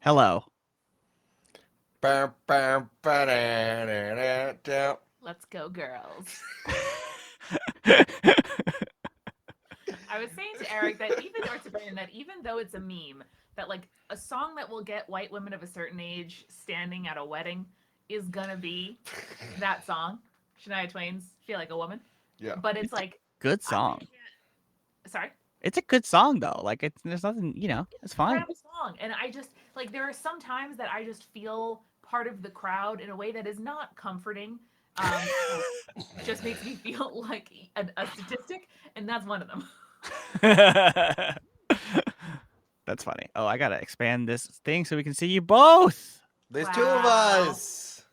Hello. Let's go, girls. I was saying to Eric that or to Brandon that even though it's a meme, that like a song that will get white women of a certain age standing at a wedding is gonna be that song, Shania Twain's "Feel Like a Woman." Yeah. But it's It's a like good I song. can't. Sorry. It's a good song though. Like there's nothing, it's fine. Incredible song, and I just like there are some times that I just feel part of the crowd in a way that is not comforting. Like, just makes me feel like a statistic, and that's one of them. That's funny. Oh, I gotta expand this thing so we can see you both. There's two of Wow. us.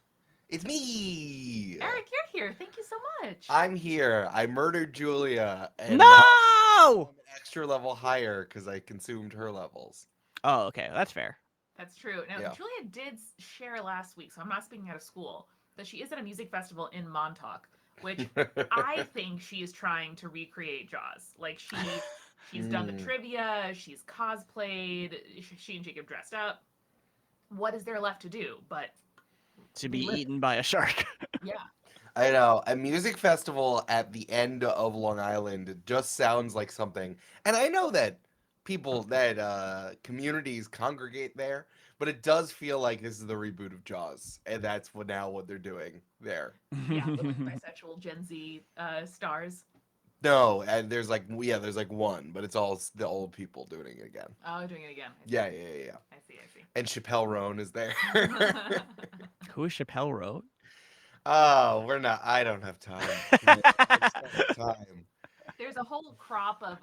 It's me. Eric, you're here. Thank you so much. I'm here. I murdered Julia, and now No. I'm an extra level higher because I consumed her levels. Oh, okay, that's fair. That's true. Now, Yeah. Julia did share last week, so I'm not speaking out of school, that she is at a music festival in Montauk, which I think she is trying to recreate Jaws. Like she's done the Mm. trivia, she's cosplayed, she and Jacob dressed up. What is there left to do? But To be be living. eaten by a shark. Yeah. I know. A music festival at the end of Long Island just sounds like something. And I know that communities congregate there, but it does feel like this is the reboot of Jaws, and that's what they're doing there. Yeah, with like bisexual Gen Z stars. No, and there's like one, but it's all the old people doing it again. Oh, doing it again. Yeah. I see. I And Chappelle Roan is there. see. Who is Chappelle wrote? Oh, we're not. I don't have time. I just don't have time. There's a whole crop of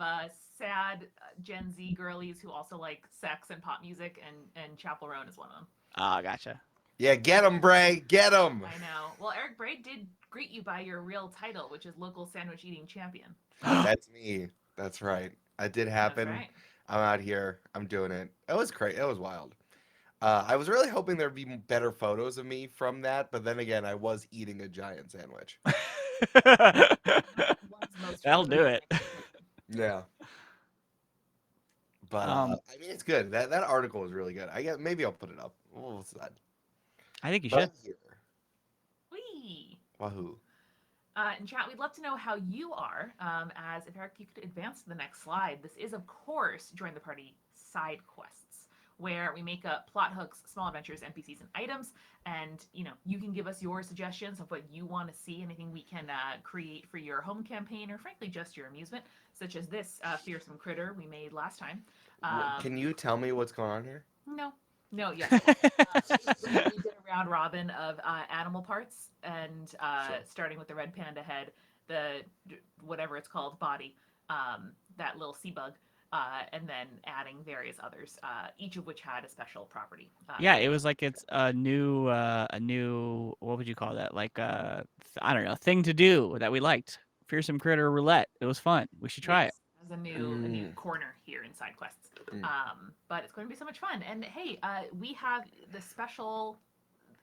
sad Gen Z girlies who also like sex and pop music, and Chapel Roan is one of them. Ah, gotcha. Yeah, get him, Bray. Get him. I know. Well, Eric Braid did greet you by your real title, which is local sandwich eating champion. That's me. That's right. It did That's happen. right. I'm out here. I'm doing it. It was crazy. It was wild. I was really hoping there'd be better photos of me from that, but then again, I was eating a giant sandwich. One's most That'll do photogenic. it. Yeah. But Um, I mean, it's good. That article was really good. I guess maybe I'll put it up. What's that? I think you But should. I'm here. Whee! Wahoo! In chat, we'd love to know how you are. As if Eric, you could advance to the next slide. This is, of course, join the party side quests, where we make up plot hooks, small adventures, NPCs, and items. And you can give us your suggestions of what you want to see, anything we can create for your home campaign, or frankly, just your amusement, such as this fearsome critter we made last time. Can you tell me what's going on here? No, no, yes, I will. We did a round robin of animal parts, and Sure. starting with the red panda head, the whatever it's called body, that little sea bug, and then adding various others, each of which had a special property. Yeah, it was like it's a new what would you call that? Like I don't know, thing to do that we liked. Fearsome Critter Roulette. It was fun. We should try it. Yes, as a new Mm, corner here in side quests. mm. But it's going to be so much fun. And hey, we have the special,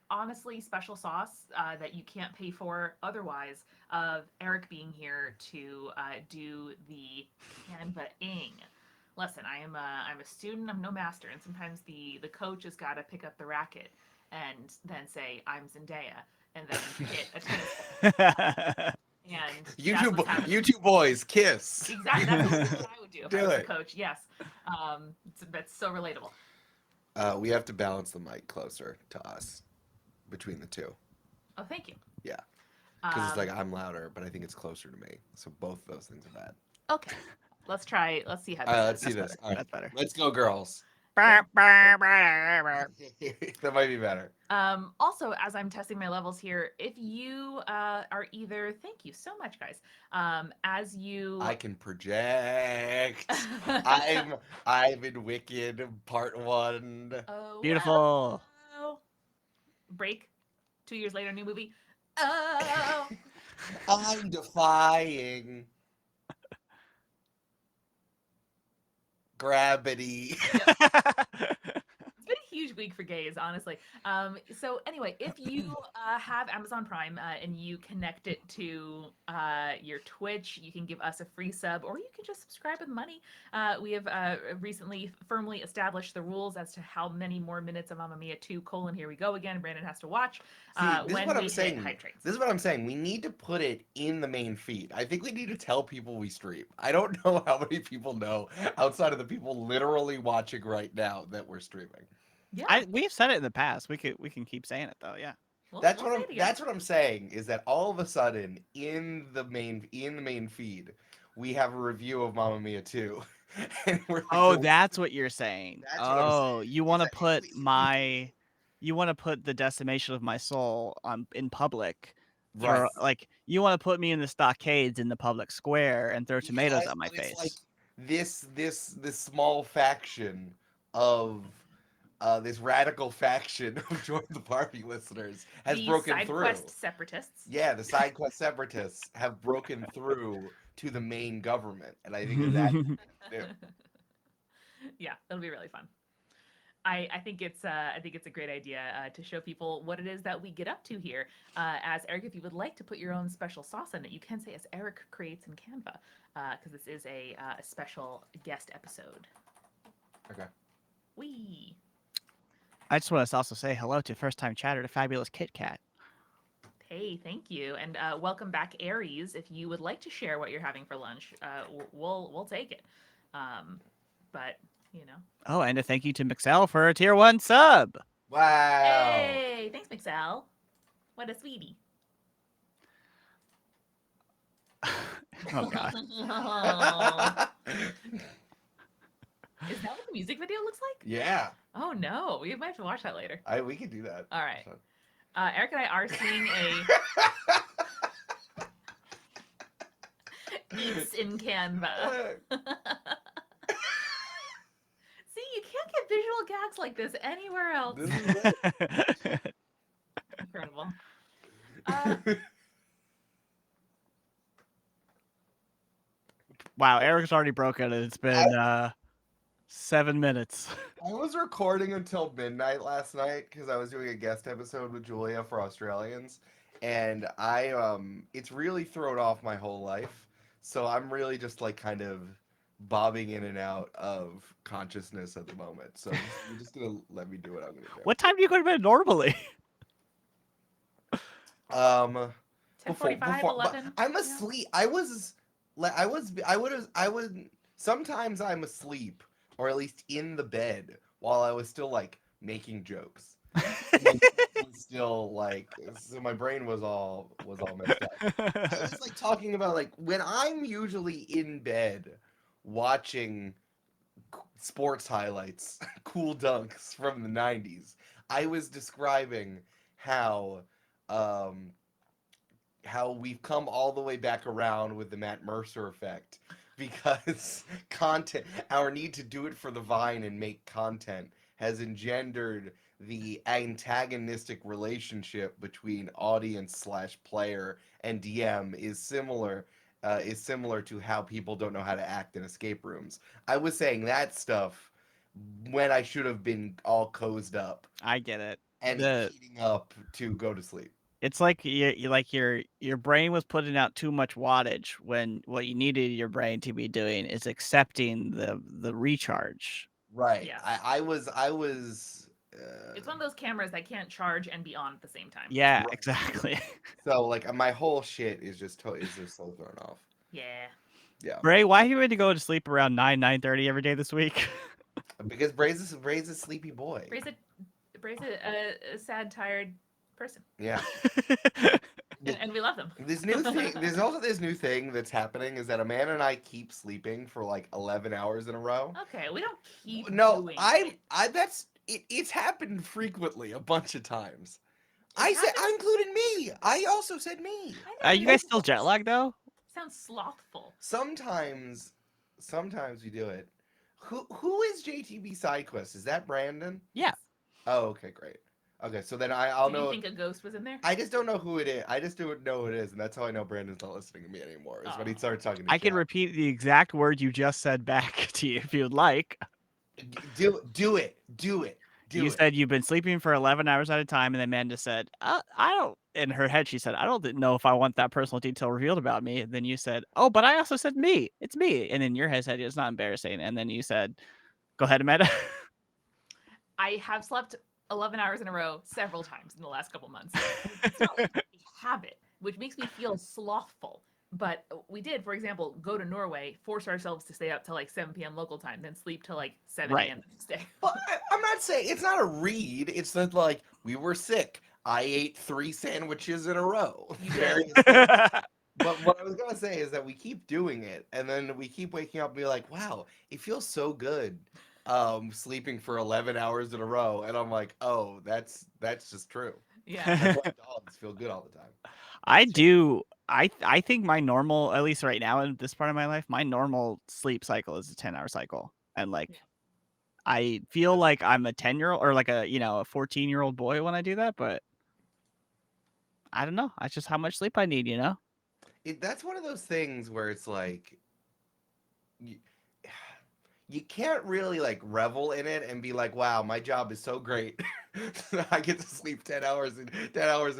honestly special sauce that you can't pay for otherwise, of Eric being here to do the Canva-ing. Listen, I'm a student, I'm no master, and sometimes the coach has got to pick up the racket and then say I'm Zendaya and then hit a tennis ball. And You that's two, what's happening. you two boys, kiss. Exactly, that's what I would do if I Do was a it. coach. Yes, that's so relatable. We have to balance the mic closer to us between the two. Oh, thank you. Yeah, because it's Um, like I'm louder, but I think it's closer to me. So both those things are bad. okay, let's try. Let's see how All this right, let's goes. see That's this. better. All right, That's better. let's go, girls. Thank That might be better. Also, as I'm testing my levels here, if you are either, thank you so much, guys. As you, I can project. I'm in Wicked Part One. oh, Beautiful. oh, break. 2 years later, new movie. Oh, I'm defying gravity. yep. It's been a huge huge week for gays, honestly. So anyway, if you have Amazon Prime and you connect it to your Twitch, you can give us a free sub, or you can just subscribe with money. We have recently firmly established the rules as to how many more minutes of Mamma Mia 2: Here we go again. Brandon has to watch This is when what we I'm hit saying. hype trains. This is what I'm saying. We need to put it in the main feed. I think we need to tell people we stream. I don't know how many people know outside of the people literally watching right now that we're streaming. Yeah, We've said it in the past. We can keep saying it though. Yeah. we'll That's say what it I'm. again. That's what I'm saying is that all of a sudden in the main feed, we have a review of Mamma Mia 2, and we're like, Oh, going- that's what you're saying. That's what I'm saying, Oh, you is want to that put we- my, you want to put the decimation of my soul on in public. For right. like, you want to put me in the stockades in the public square and throw tomatoes Because- at my but it's like face. this small faction of this radical faction of Join the Party listeners has The broken side through. quest separatists. Yeah, the side quest separatists have broken through to the main government, and I think that yeah. Yeah, it'll be really fun. I think it's a great idea to show people what it is that we get up to here. As Eric, if you would like to put your own special sauce in it, you can say as Eric creates in Canva, because this is a special guest episode. Okay. Wee. I just want to also say hello to first time chatter to Fabulous Kit Kat. Hey, thank you, and welcome back, Aries. If you would like to share what you're having for lunch, we'll take it. But you know. Oh, and a thank you to Mixel for a tier 1 sub. Wow. Hey, thanks, Mixel. What a sweetie. Oh god. Is that what the music video looks like? Yeah, Oh no, we might have to watch that later. we could do that. All right. Eric and I are seeing a Eats in Canva. See, you can't get visual gags like this anywhere else. This is it. Incredible. Wow, Eric's already broken it. It's been 7 minutes. I was recording until midnight last night because I was doing a guest episode with Julia for Australians, and it's really thrown off my whole life. So I'm really just like kind of bobbing in and out of consciousness at the moment. So you're just gonna let me do what I'm gonna do. What time do you go to bed normally? 10:45, Before, but 11. I'm yeah. asleep. I would. Sometimes I'm asleep, or at least in the bed, while I was still like making jokes. Still like, so my brain was all messed up. I was like talking about like when I'm usually in bed watching sports highlights, cool dunks from the 90s. I was describing how we've come all the way back around with the Matt Mercer effect because our need to do it for the Vine and make content has engendered the antagonistic relationship between audience / player and DM is similar to how people don't know how to act in escape rooms. I was saying that stuff when I should have been all cozied up I get it. and heating up to go to sleep. It's like your brain was putting out too much wattage when what you needed your brain to be doing is accepting the recharge. Right. Yes. I was. It's one of those cameras that can't charge and be on at the same time. Yeah, Right. exactly. So like my whole shit is just so thrown off. Yeah. Yeah. Bray, why are you ready to go to sleep around 9:30 every day this week? Because Bray's a sleepy boy. Bray's a sad, tired person, Yeah. and we love them. This new thing. There's also this new thing that's happening is that Amanda and I keep sleeping for like 11 hours in a row. Okay, we don't keep No, doing I it. that's it, it's happened frequently a bunch of times. It I said happens- I included me. I also said me. I know You guys still jet lagged though? sounds slothful. Sometimes we do it. Who is JTB SideQuest? Is that Brandon? Yeah. Oh, okay, great. Okay, so then I'll Did know. you think a ghost was in there? I just don't know who it is. I just don't know who it is, and that's how I know Brandon's not listening to me anymore. Is when he Oh. started talking to I can chat. repeat the exact word you just said back to you if you'd like. Do it. Do You it. said you've been sleeping for 11 hours at a time, and then Amanda said, I don't, in her head, she said, I don't know if I want that personal detail revealed about me. And then you said, oh, but I also said me. It's me. And in your head said, it's not embarrassing. And then you said, go ahead, Amanda. I have slept 11 hours in a row several times in the last couple months. And it's not like a habit, which makes me feel slothful. But we did, for example, go to Norway, force ourselves to stay up till like 7 p.m. local time, then sleep till like 7 Right. a.m. the next day. But I'm not saying it's not a read. It's that like we were sick. I ate 3 sandwiches in a row. You did. Various things. But what I was gonna say is that we keep doing it, and then we keep waking up and be like, "Wow, it feels so good, sleeping for 11 hours in a row." And I'm like, "Oh, that's just true. Yeah. That's why dogs feel good all the time." I do. I think my normal, at least right now in this part of my life, my normal sleep cycle is a 10-hour cycle. And like, Yeah. I feel like I'm a 10-year-old or like a 14-year-old boy when I do that, but I don't know. That's just how much sleep I need, you know? That's one of those things where it's like you, you can't really like revel in it and be like, "Wow, my job is so great. I get to sleep 10 hours a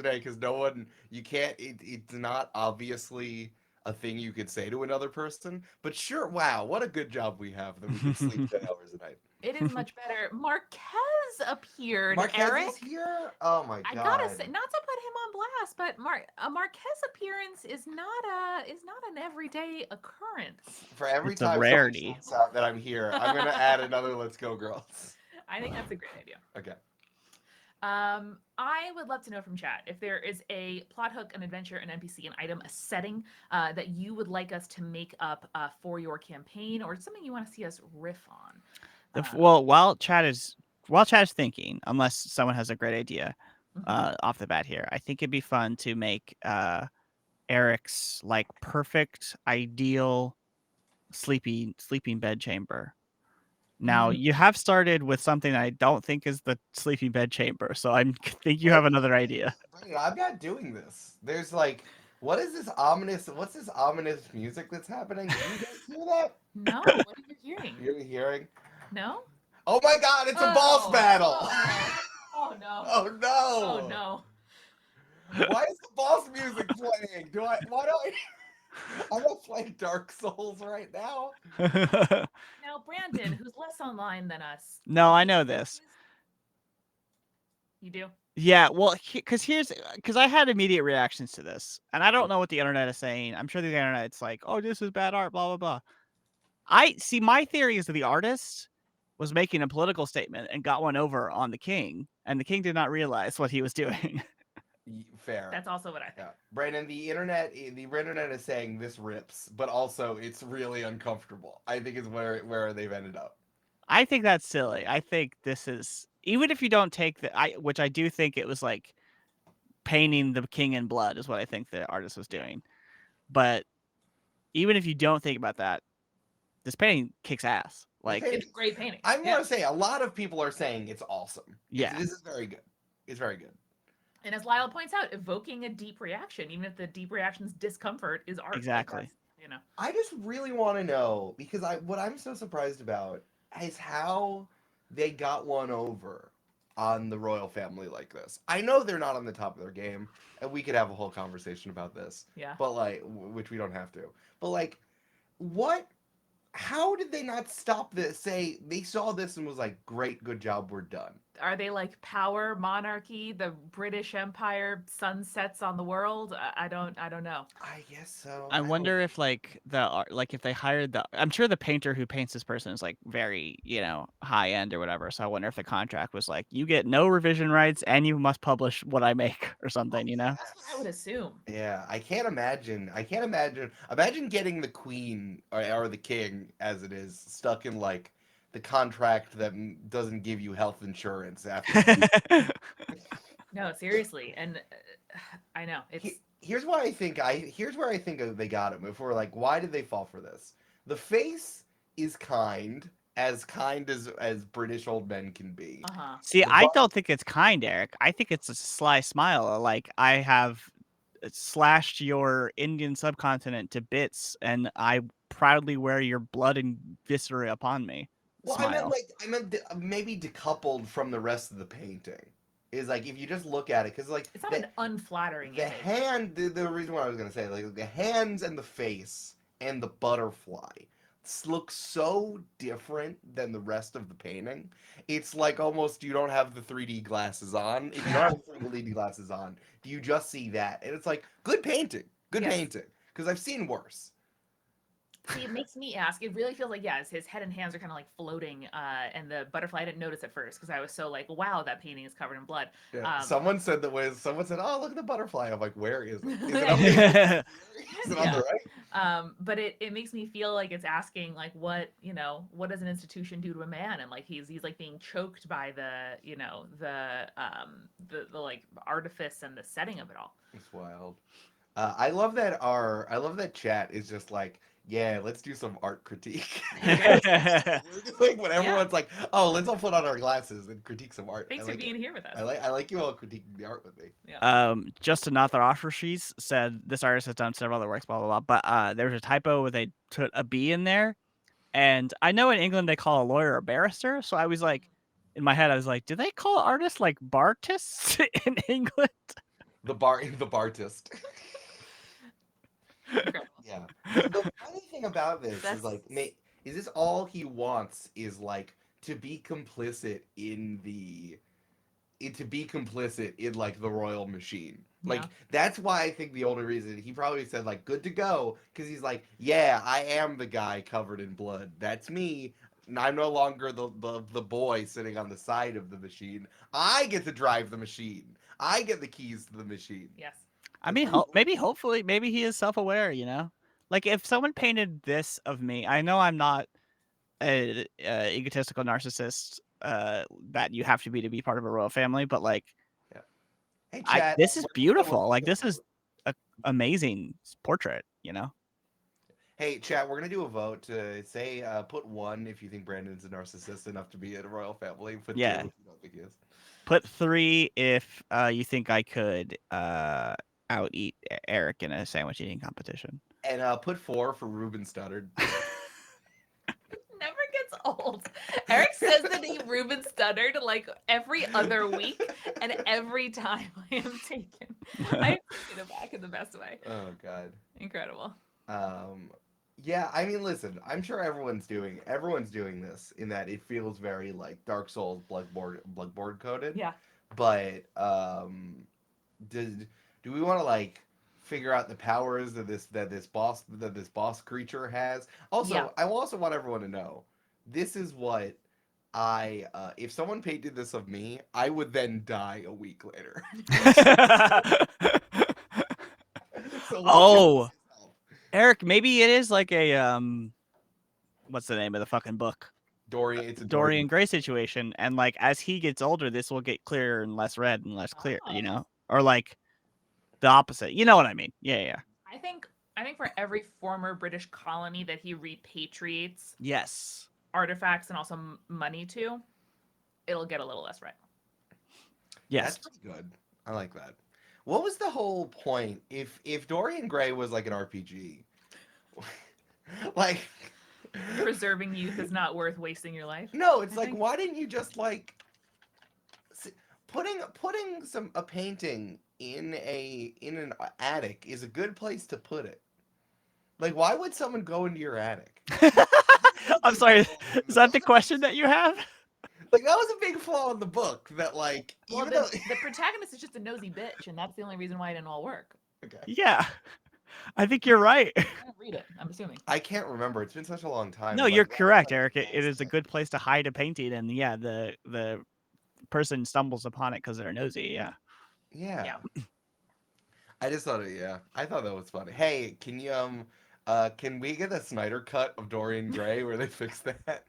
day," because no one you can't. It's not obviously a thing you could say to another person. But sure, wow, what a good job we have that we can sleep 10 hours a night. It is much better. Marquez appeared, Marquez Eric. is here. Oh my I god! gotta say, not to put him on blast, but a Marquez appearance is not an everyday occurrence. For every It's a time someone rarity. shouts out that I'm here, I'm gonna add another "Let's go, girls." I think that's a great idea. Okay. I would love to know from chat if there is a plot hook, an adventure, an NPC, an item, a setting that you would like us to make up for your campaign, or something you want to see us riff on. Well, while chat is thinking, unless someone has a great idea off the bat here, I think it'd be fun to make Eric's like perfect, ideal sleeping bed chamber. Now, you have started with something I don't think is the sleeping bed chamber, so I think you have another idea. Wait, I'm not doing this. There's like, what's this ominous music that's happening? Do you guys hear that? No, what are you hearing? You're hearing? No. Oh my god, it's a boss battle! Oh no. Oh no! Oh no. Why is the boss music playing? Why do I I'm not playing Dark Souls right now. Now, Brandon, who's less online than us. No, I know this. You do? Yeah, well, because I had immediate reactions to this, and I don't know what the internet is saying. I'm sure the internet's like, "Oh, this is bad art," blah blah blah. I see. My theory is that the artist was making a political statement and got one over on the king, and the king did not realize what he was doing. Fair. That's also what I think. Yeah. Brandon, the internet is saying this rips, but also it's really uncomfortable. I think is where they've ended up. I think that's silly. I think this is, even if you don't take which I do think it was like painting the king in blood is what I think the artist was doing. But even if you don't think about that, this painting kicks ass. Like, it's a great painting. I'm gonna say a lot of people are saying it's awesome. Yeah. This is very good. It's very good. And as Lyle points out, evoking a deep reaction, even if the deep reaction's discomfort, is art. Exactly. I just really want to know, because what I'm so surprised about is how they got one over on the royal family like this. I know they're not on the top of their game, and we could have a whole conversation about this. Yeah. But like, which we don't have to. But like, what? How did they not stop this? Say they saw this and was like, "Great, good job, we're done." Are they like power monarchy? The British Empire sunsets on the world. I don't know. I guess so. I wonder if like if they hired I'm sure the painter who paints this person is like very, high end or whatever. So I wonder if the contract was like, you get no revision rights and you must publish what I make or something, That's what I would assume. Yeah, I can't imagine. Imagine getting the queen or the king, as it is, stuck in like the contract that doesn't give you health insurance after. No, seriously, and I know it's. Here's why I think here's where I think they got him. If we're like, why did they fall for this? The face is kind as British old men can be. See, I don't think it's kind, Eric. I think it's a sly smile. Like, I have slashed your Indian subcontinent to bits, and I proudly wear your blood and viscera upon me. Well, smile. maybe decoupled from the rest of the painting. Is like if you just look at it, because like It's not an unflattering the image. hand, the reason why I was gonna say like the hands and the face and the butterfly look so different than the rest of the painting. It's like almost you don't have the 3D glasses on. If you don't have the 3D glasses on, you just see that, and it's like good painting, good Yes. painting. Because I've seen worse. See, it makes me ask. It really feels like, yeah, his head and hands are kind of like floating, and the butterfly I didn't notice at first because I was so like, wow, that painting is covered in blood. Yeah. Someone said, oh, look at the butterfly. I'm like, where is it? Is it I on know. the, is it on Yeah. the right? But it makes me feel like it's asking like what does an institution do to a man, and like he's like being choked by the like artifice and the setting of it all. It's wild. I love that chat is just like, yeah, let's do some art critique. We're doing when everyone's like, oh, let's all put on our glasses and critique some art. Thanks for being here with us. I like you all critiquing the art with me. Yeah. Just another offer she's said this artist has done several other works, blah blah blah. But there was a typo where they put a B in there, and I know in England they call a lawyer a barrister, so I was like, in my head I was like, do they call artists like bartists in England? The bartist. Yeah. The funny thing about this is like, is this all he wants is like to be complicit in like the royal machine. Like Yeah. that's why I think the only reason he probably said like good to go because he's like, yeah, I am the guy covered in blood. That's me. I'm no longer the boy sitting on the side of the machine. I get to drive the machine. I get the keys to the machine. Yes. I mean, hopefully, maybe he is self-aware. Like if someone painted this of me, I know I'm not a egotistical narcissist that you have to be part of a royal family, but like, Yeah. Hey, chat. this is beautiful. Like this is an amazing portrait. Hey, chat, we're gonna do a vote to say put 1 if you think Brandon's a narcissist enough to be in a royal family. Put 2 if you don't think he is. Put 3 if you think I could out eat Eric in a sandwich eating competition. And put 4 for Ruben Studdard. Never gets old. Eric says that he Ruben stuttered like every other week, and every time I am taken. I am taken aback in the best way. Oh God. Incredible. Yeah, I mean, listen, I'm sure everyone's doing this in that it feels very like Dark Souls Bloodborne coded. Yeah. But do we want to like figure out the powers that this boss creature has? Also, Yeah. I also want everyone to know this is what I if someone painted this of me, I would then die a week later. So Oh, Eric, maybe it is like a what's the name of the fucking book? It's a Dorian Gray situation, and like as he gets older, this will get clearer and less red and less clear, or like the opposite. You know what I mean? Yeah. I think for every former British colony that he repatriates Yes. artifacts and also money to, it'll get a little less red. Yes. That's pretty good. I like that. What was the whole point if Dorian Gray was like an RPG? Like Preserving youth is not worth wasting your life. no, it's like why didn't you just like putting a painting in an attic is a good place to put it. Like why would someone go into your attic? I'm sorry. Is that the question that you have? Like that was a big flaw in the book. That like Well, even though the protagonist is just a nosy bitch, and that's the only reason why it didn't all work. okay. Yeah. I think you're right. I didn't read it, I'm assuming. I can't remember. It's been such a long time. No, Like, you're correct, Eric. It is a good place to hide a painting, and yeah, the person stumbles upon it because they're nosy. Yeah. Yeah. I just thought I thought that was funny. Hey, can you can we get a Snyder cut of Dorian Gray where they fix that?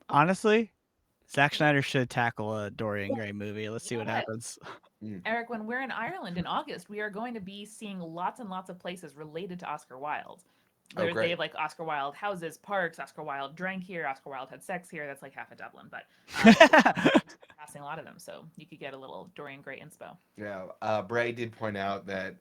Honestly, Zack Snyder should tackle a Dorian Gray movie. Let's see what happens. Eric, when we're in Ireland in August, we are going to be seeing lots and lots of places related to Oscar Wilde. They have like Oscar Wilde houses, parks. Oscar Wilde drank here. Oscar Wilde had sex here. That's like half of Dublin, but passing a lot of them, so you could get a little Dorian Gray inspo. Yeah, Bray did point out that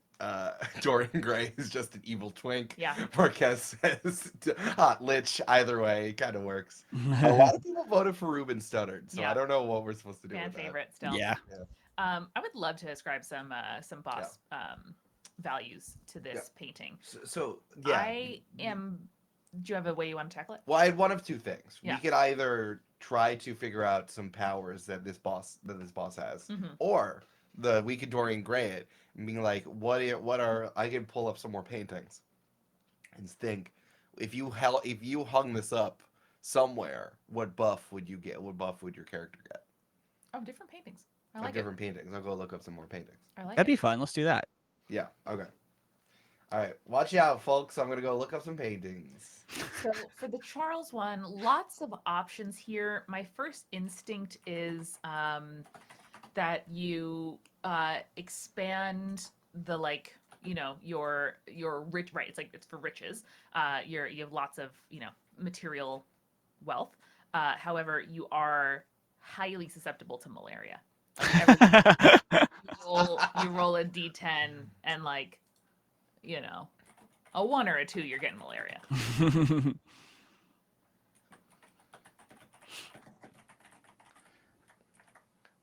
Dorian Gray is just an evil twink. Yeah. Marquez says hot lich. Either way, it kind of works. A lot of people voted for Ruben Studdard, so Yeah. I don't know what we're supposed to do Fan with that. favorite still. Yeah. I would love to ascribe some boss values to this painting. So yeah, I am. Do you have a way you want to tackle it? well, I had one of two things. Yeah. We could either try to figure out some powers that this boss has, or we could Dorian Gray it and being like, what are I can pull up some more paintings and think if you hung this up somewhere, what buff would you get? What buff would your character get? Oh, different paintings. I Like like different paintings. I'll go look up some more paintings. it. I like That'd it. be fun. Let's do that. Yeah. Okay. All right. Watch out, folks. I'm gonna go look up some paintings. So for the Charles one, lots of options here. My first instinct is that you expand the your rich, right? It's like it's for riches. You have lots of material wealth. However, you are highly susceptible to malaria. You roll a d10 and a 1 or a 2, you're getting malaria.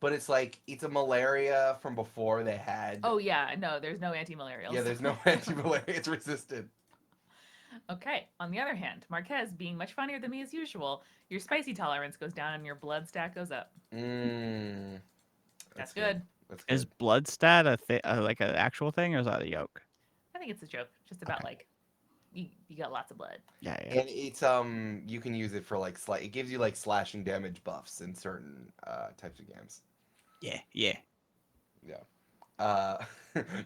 But it's like it's a malaria from before they had. Oh yeah, no, there's no anti-malarials. Yeah, there's no anti-malaria. It's resistant. Okay. On the other hand, Marquez, being much funnier than me as usual, your spicy tolerance goes down and your blood stat goes up. That's good. That's good. Is blood stat like an actual thing, or is that a joke? I think it's a joke, just about you got lots of blood. Yeah. And it's you can use it for like it gives you like slashing damage buffs in certain types of games. Yeah.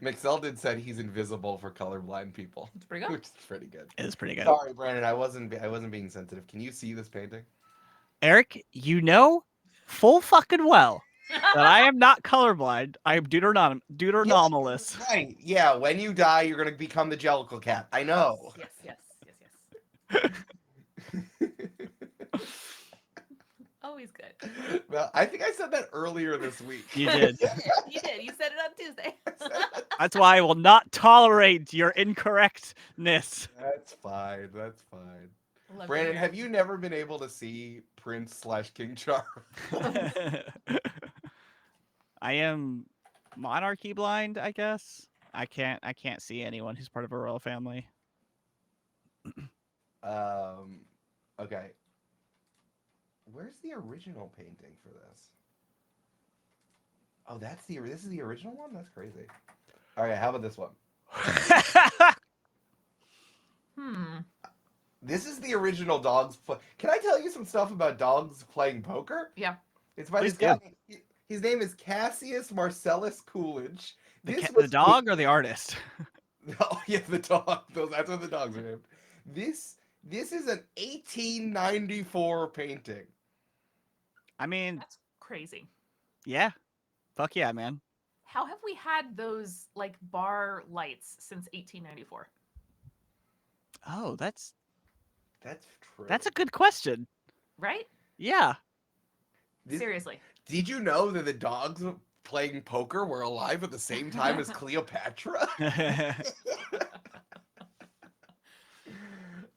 McLoughlin said he's invisible for colorblind people. It's pretty good. Which is pretty good. It is pretty good. Sorry, Brandon, I wasn't being sensitive. Can you see this painting? Eric, you know full fucking well that I am not colorblind. I am deuteronomous. Yes, right. Yeah, when you die, you're gonna become the Jellicle Cat. I know. Yes. Always good. Well, I think I said that earlier this week. You did. You did. You said it on Tuesday. That's why I will not tolerate your incorrectness. That's fine. That's fine. Love Brandon, to hear have you never been able to see Prince/King Charles? I am monarchy blind, I guess. I can't see anyone who's part of a royal family. Okay. Where's the original painting for this? Oh, this is the original one? That's crazy. All right, how about this one? This is the original dogs. Can I tell you some stuff about dogs playing poker? Yeah. It's by this guy. His name is Cassius Marcellus Coolidge. The dog or the artist? Oh yeah, the dog. That's what the dogs are named. This is an 1894 painting. I mean, That's crazy. yeah. Fuck yeah, man. How have we had those bar lights since 1894? Oh, that's true. That's a good question. Right? Yeah. Seriously. Did you know that the dogs playing poker were alive at the same time as Cleopatra?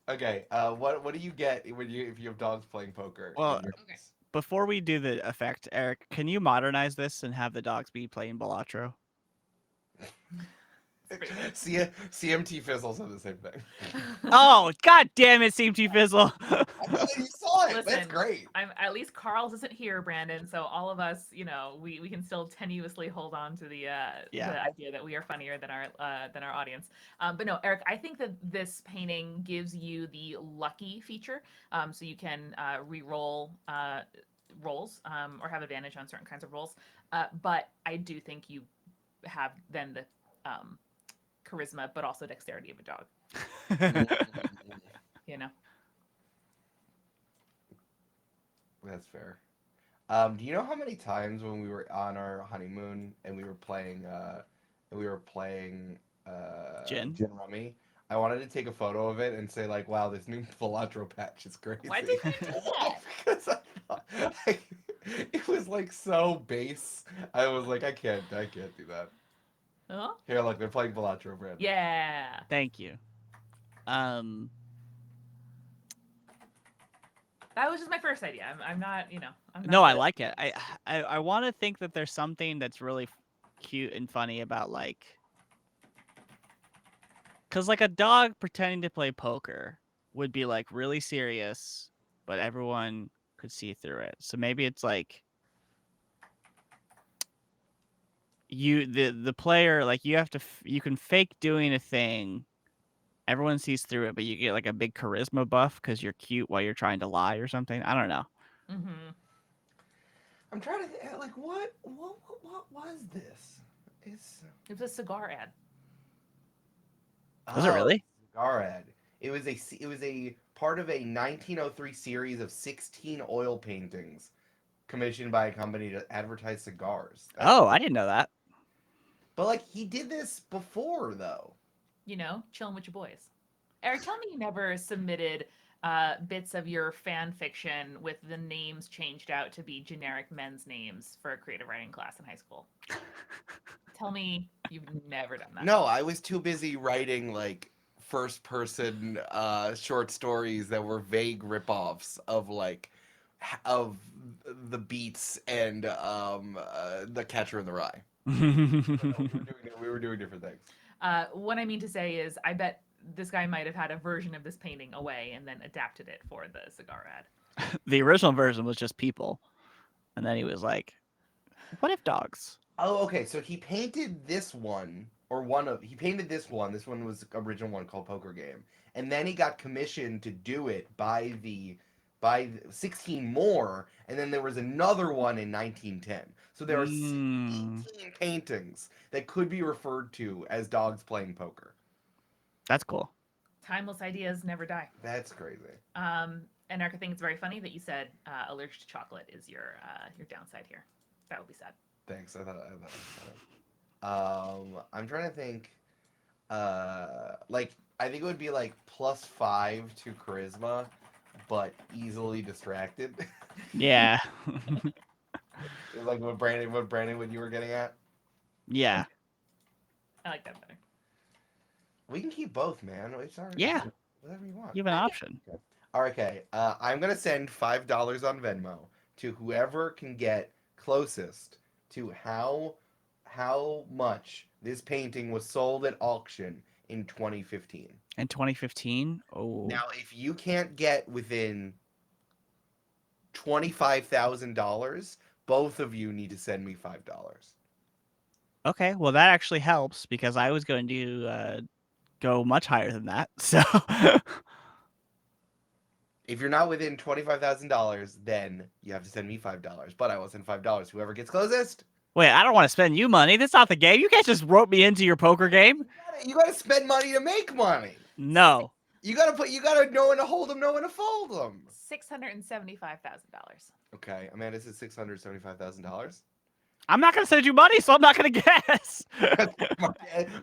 Okay. What do you get if you have dogs playing poker? Well, before we do the effect, Eric, can you modernize this and have the dogs be playing Balatro? CMT Fizzles have the same thing. Oh, god damn it, CMT Fizzle. You saw it. Listen, That's great. At least Carl's isn't here, Brandon. So all of us, we can still tenuously hold on to the idea that we are funnier than our audience. But no, Eric, I think that this painting gives you the lucky feature, so you can re-roll rolls or have advantage on certain kinds of rolls. But I do think you have then the charisma, but also dexterity of a dog. That's fair. Do you know how many times when we were on our honeymoon and we were playing Gin Rummy, I wanted to take a photo of it and say wow, this new Philatro patch is crazy. Why did you do that? Because It was like so base. I was like, I can't do that. Oh, Here, look, they're playing Balatro, Brandon. yeah. Thank you. Um, That was just my first idea. I'm not, I'm not. no, I the- like it. I want to think that there's something that's really cute and funny about like, cause like a dog pretending to play poker would be like really serious, but everyone could see through it. So maybe it's like the player, like you have to you can fake doing a thing. Everyone sees through it, but you get like a big charisma buff because you're cute while you're trying to lie or something. I don't know. Mm-hmm. I'm trying to think, like, what was this? It's It was a cigar ad. Was it really? cigar ad. It was a part of a 1903 series of 16 oil paintings commissioned by a company to advertise cigars. Oh, I didn't know that. But like he did this before though. Chilling with your boys. Eric, tell me you never submitted bits of your fan fiction with the names changed out to be generic men's names for a creative writing class in high school. Tell me you've never done that. No, I was too busy writing like first person short stories that were vague ripoffs of like of the Beats and the Catcher in the Rye. We were doing different things. What I mean to say is, I bet this guy might have had a version of this painting away and then adapted it for the cigar ad. The original version was just people, and then he was like, "What if dogs?" Oh, okay. So he painted this one, he painted this one. This one was the original one called Poker Game, and then he got commissioned to do it by 16 more, and then there was another one in 1910. So there are 18 paintings that could be referred to as dogs playing poker. That's cool. Timeless ideas never die. That's crazy. And Eric, I think it's very funny that you said allergic to chocolate is your downside here. That would be sad. Thanks. I thought I'm trying to think. Like I think it would be like +5 to charisma, but easily distracted. Yeah. Like what you were getting at. Yeah. I like that better. We can keep both, man. It's all right. Yeah. Whatever you want. You have an option. Okay. I'm gonna send $5 on Venmo to whoever can get closest to how much this painting was sold at auction in 2015. In 2015? Oh. Now, if you can't get within $25,000, both of you need to send me $5. Okay, well that actually helps because I was going to go much higher than that. So If you're not within $25,000, then you have to send me $5. But I will send $5. Whoever gets closest. wait, I don't want to spend you money. That's not the game. You can't just rope me into your poker game. You gotta spend money to make money. No. You gotta know when to hold them, know when to fold them. $675,000. Okay, Amanda says $675,000. I'm not going to send you money, so I'm not going to guess.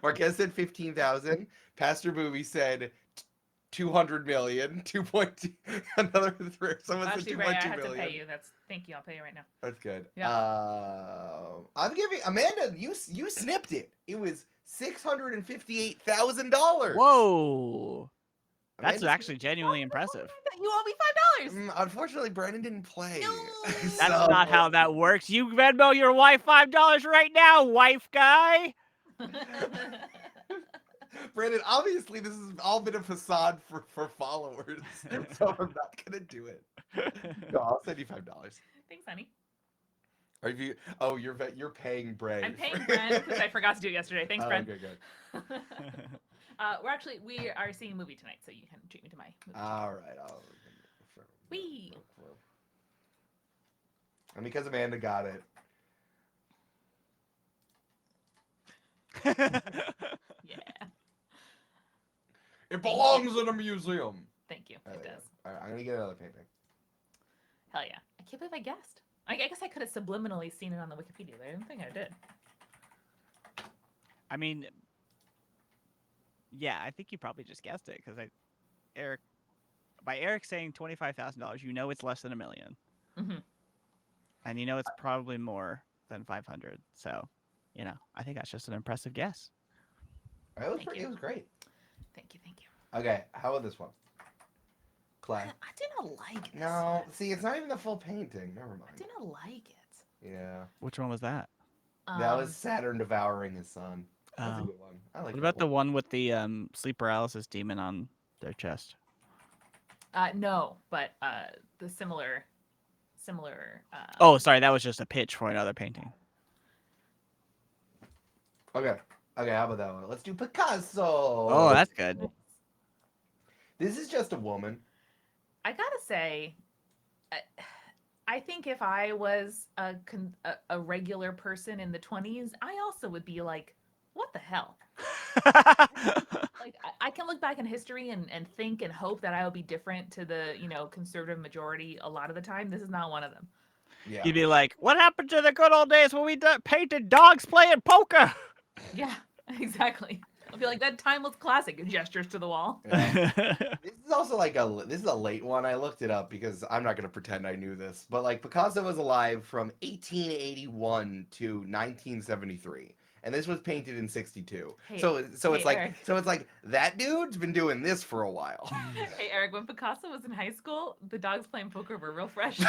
Marquez said 15,000. Pastor Booby said 200 million. 2.2. Another three. Someone said Actually, 2.2 Ray, I have million. to pay you. Thank you. I'll pay you right now. That's good. Yeah. I'm giving Amanda. You snipped it. It was $658,000. Whoa. That's Amanda's actually genuinely impressive. You owe me $5. Unfortunately, Brandon didn't play. No. That's not how that works. You Venmo your wife $5 right now, wife guy. Brandon, obviously this has all been a facade for followers, so I'm not gonna do it. No, I'll send you $5. Thanks, honey. Are you? Oh, you're paying Bray. I'm paying Brent because I forgot to do it yesterday. Thanks, Brent. Okay, good. We are seeing a movie tonight, so you can treat me to my movie. All right. Wee. And because Amanda got it. Yeah. It belongs in a museum. Thank you. It does. All right, I'm gonna get another painting. Hell yeah. I can't believe I guessed. I guess I could have subliminally seen it on the Wikipedia, but I don't think I did. I mean, yeah, I think you probably just guessed it because by Eric saying $25,000, you know it's less than $1 million. Mm-hmm. and it's probably more than 500. So, I think that's just an impressive guess. Thank you. It was great. Thank you. Okay, how about this one? Clay. I did not like this No, one. see, it's not even the full painting. Never I mind. did not like it. Yeah, Which one was that? that was Saturn devouring his son. That's a good one. I like What that about the one. one with the sleep paralysis demon on their chest? No, but the similar. Oh, sorry, that was just a pitch for another painting. Okay, how about that one? Let's do Picasso. Oh, that's good. This is just a woman. I gotta say, I think if I was a regular person in the 20s, I also would be like, what the hell? Like, I can look back in history and think and hope that I will be different to the, conservative majority a lot of the time. This is not one of them. Yeah. You'd be like, what happened to the good old days when we painted dogs playing poker? Yeah, exactly. I'll be like, that timeless classic, gestures to the wall. Yeah. This is also this is a late one. I looked it up because I'm not going to pretend I knew this. But like Picasso was alive from 1881 to 1973. And this was painted in 62. Hey, so it's like Eric. so it's like that dude's been doing this for a while. Hey, Eric, when Picasso was in high school, the dogs playing poker were real fresh.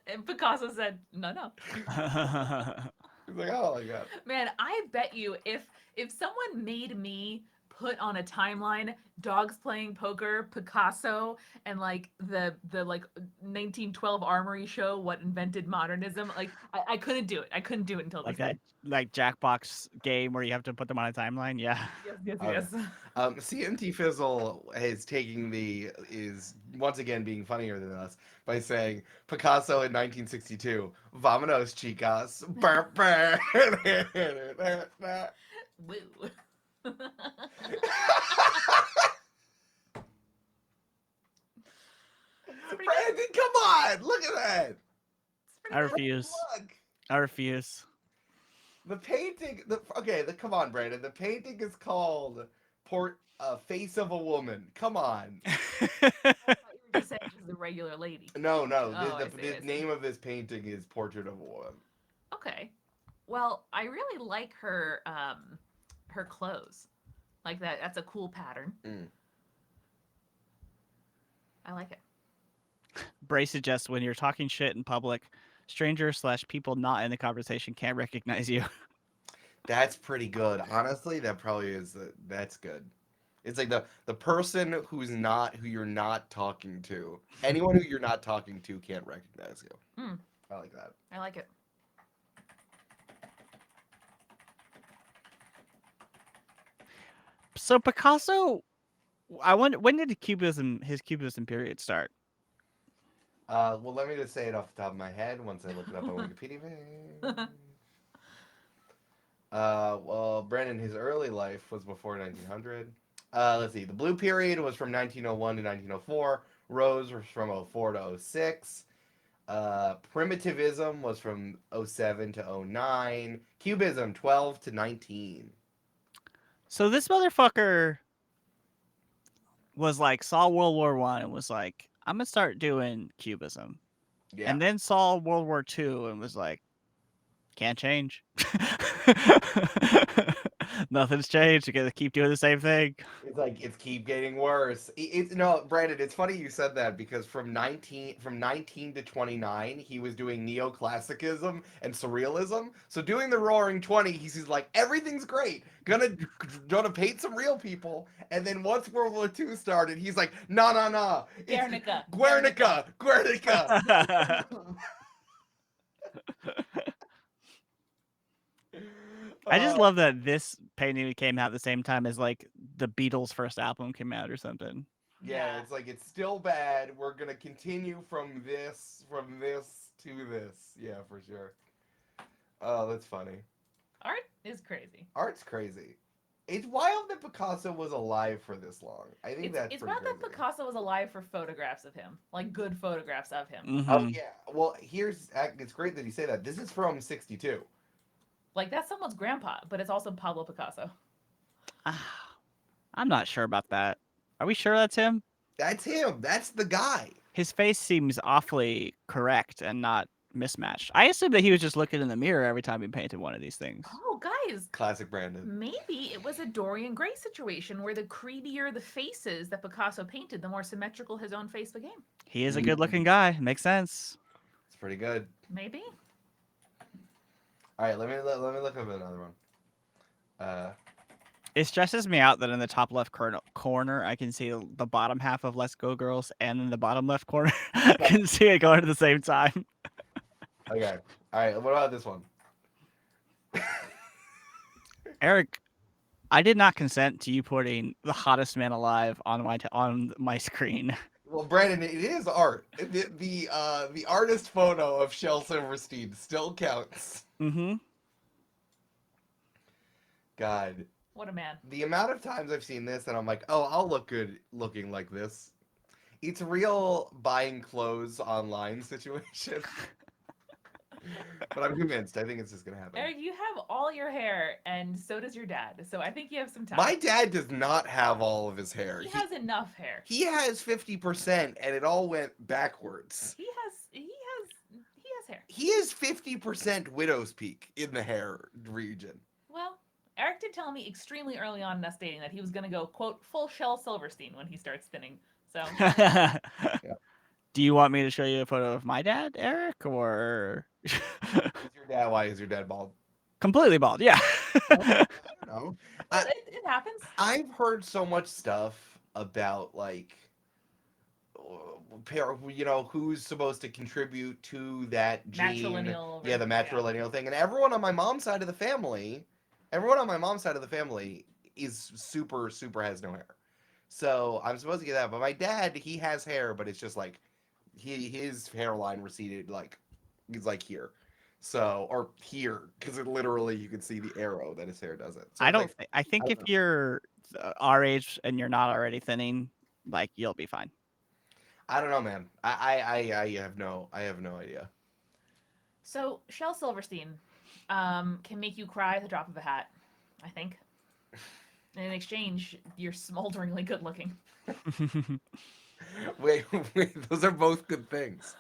And Picasso said, no. He's like, oh my god. Man, I bet you if someone made me put on a timeline dogs playing poker, Picasso, and like the like 1912 Armory show, what invented modernism, like I couldn't do it. I couldn't do it until Like this that, like Jackbox game where you have to put them on a timeline. Yeah. Yes. CMT Fizzle is once again being funnier than us by saying Picasso in 1962. Vamonos, chicas. Burr, burr. Woo. Brandon, come on! Look at that! I refuse. Look! I refuse. The painting. Come on, Brandon. The painting is called Face of a Woman. Come on. I thought you were just saying she's a regular lady. No. Oh, The name of this painting is Portrait of a Woman. Okay. Well, I really like her clothes. Like that's a cool pattern. Mm. I like it. Bray suggests when you're talking shit in public, strangers / people not in the conversation can't recognize you. That's pretty good. Honestly, that probably is. That's good. It's like the person who you're not talking to. Anyone who you're not talking to can't recognize you. Mm. I like that. I like it. So Picasso, I wonder when did his cubism period start? Well, let me just say it off the top of my head once I look it up on Wikipedia. Well, Brandon, his early life was before 1900. Let's see. The Blue period was from 1901 to 1904. Rose was from 04 to 06. Primitivism was from 07 to 09. Cubism 12 to 19. So this motherfucker was like saw World War I and was like, I'm gonna start doing cubism. Yeah. And then saw World War II and was like, can't change. Nothing's changed. You gotta keep doing the same thing. It's like it's keep getting worse. No, Brandon. It's funny you said that because from 19 to 29, he was doing neoclassicism and surrealism. So doing the Roaring 20, he's like everything's great. Gonna paint some real people. And then once World War II started, he's like, no. Guernica. I just love that this painting came out at the same time as like the Beatles' first album came out or something. Yeah, it's like it's still bad. We're gonna continue from this to this. Yeah, for sure. Oh, that's funny. Art is crazy. Art's crazy. It's wild that Picasso was alive for this long. I think that's it's pretty wild that crazy. Picasso was alive for photographs of him, like good photographs of him. Mhm. Oh yeah. Well, it's great that you say that. This is from 62. Like that's someone's grandpa, but it's also Pablo Picasso. I'm not sure about that. Are we sure that's him? That's him. That's the guy. his face seems awfully correct and not mismatched. I assume that he was just looking in the mirror every time he painted one of these things. Oh, guys, Classic Brandon. maybe it was a Dorian Gray situation where the creepier the faces that Picasso painted, the more symmetrical his own face became. He is a good-looking guy. Makes sense. It's pretty good. Maybe. All right, let me look up another one. It stresses me out that in the top left corner, I can see the bottom half of Let's Go Girls, and in the bottom left corner, I can see it going at the same time. Okay. All right. What about this one? Eric, I did not consent to you putting the hottest man alive on my screen. Well, Brandon, it is art. The artist photo of Shel Silverstein still counts. Mm-hmm. God, What a man. the amount of times I've seen this and I'm like, oh, I'll look good looking like this. It's a real buying clothes online situation. But I'm convinced. I think it's just gonna happen. Eric, you have all your hair, and so does your dad. So I think you have some time. My dad does not have all of his hair. He has enough hair. He has 50%, and it all went backwards. He has hair. He is 50% widow's peak in the hair region. Well, Eric did tell me extremely early on in us dating that he was going to go, quote, full Shel Silverstein when he starts thinning. So, Do you want me to show you a photo of my dad, Eric, or Why is your dad bald? completely bald? Yeah. I don't know. it happens. I've heard so much stuff about like, who's supposed to contribute to that gene. Matrilineal. Yeah, the matrilineal thing, and everyone on my mom's side of the family is super has no hair. So I'm supposed to get that, but my dad, he has hair, but it's just like his hairline receded like he's like here. So, or here, because it literally you can see the arrow that his hair doesn't. So I think if you're our age and you're not already thinning, like you'll be fine. I don't know, man. I have no idea. So Shel Silverstein can make you cry at the drop of a hat, I think. And in exchange, you're smolderingly good looking. Wait, those are both good things.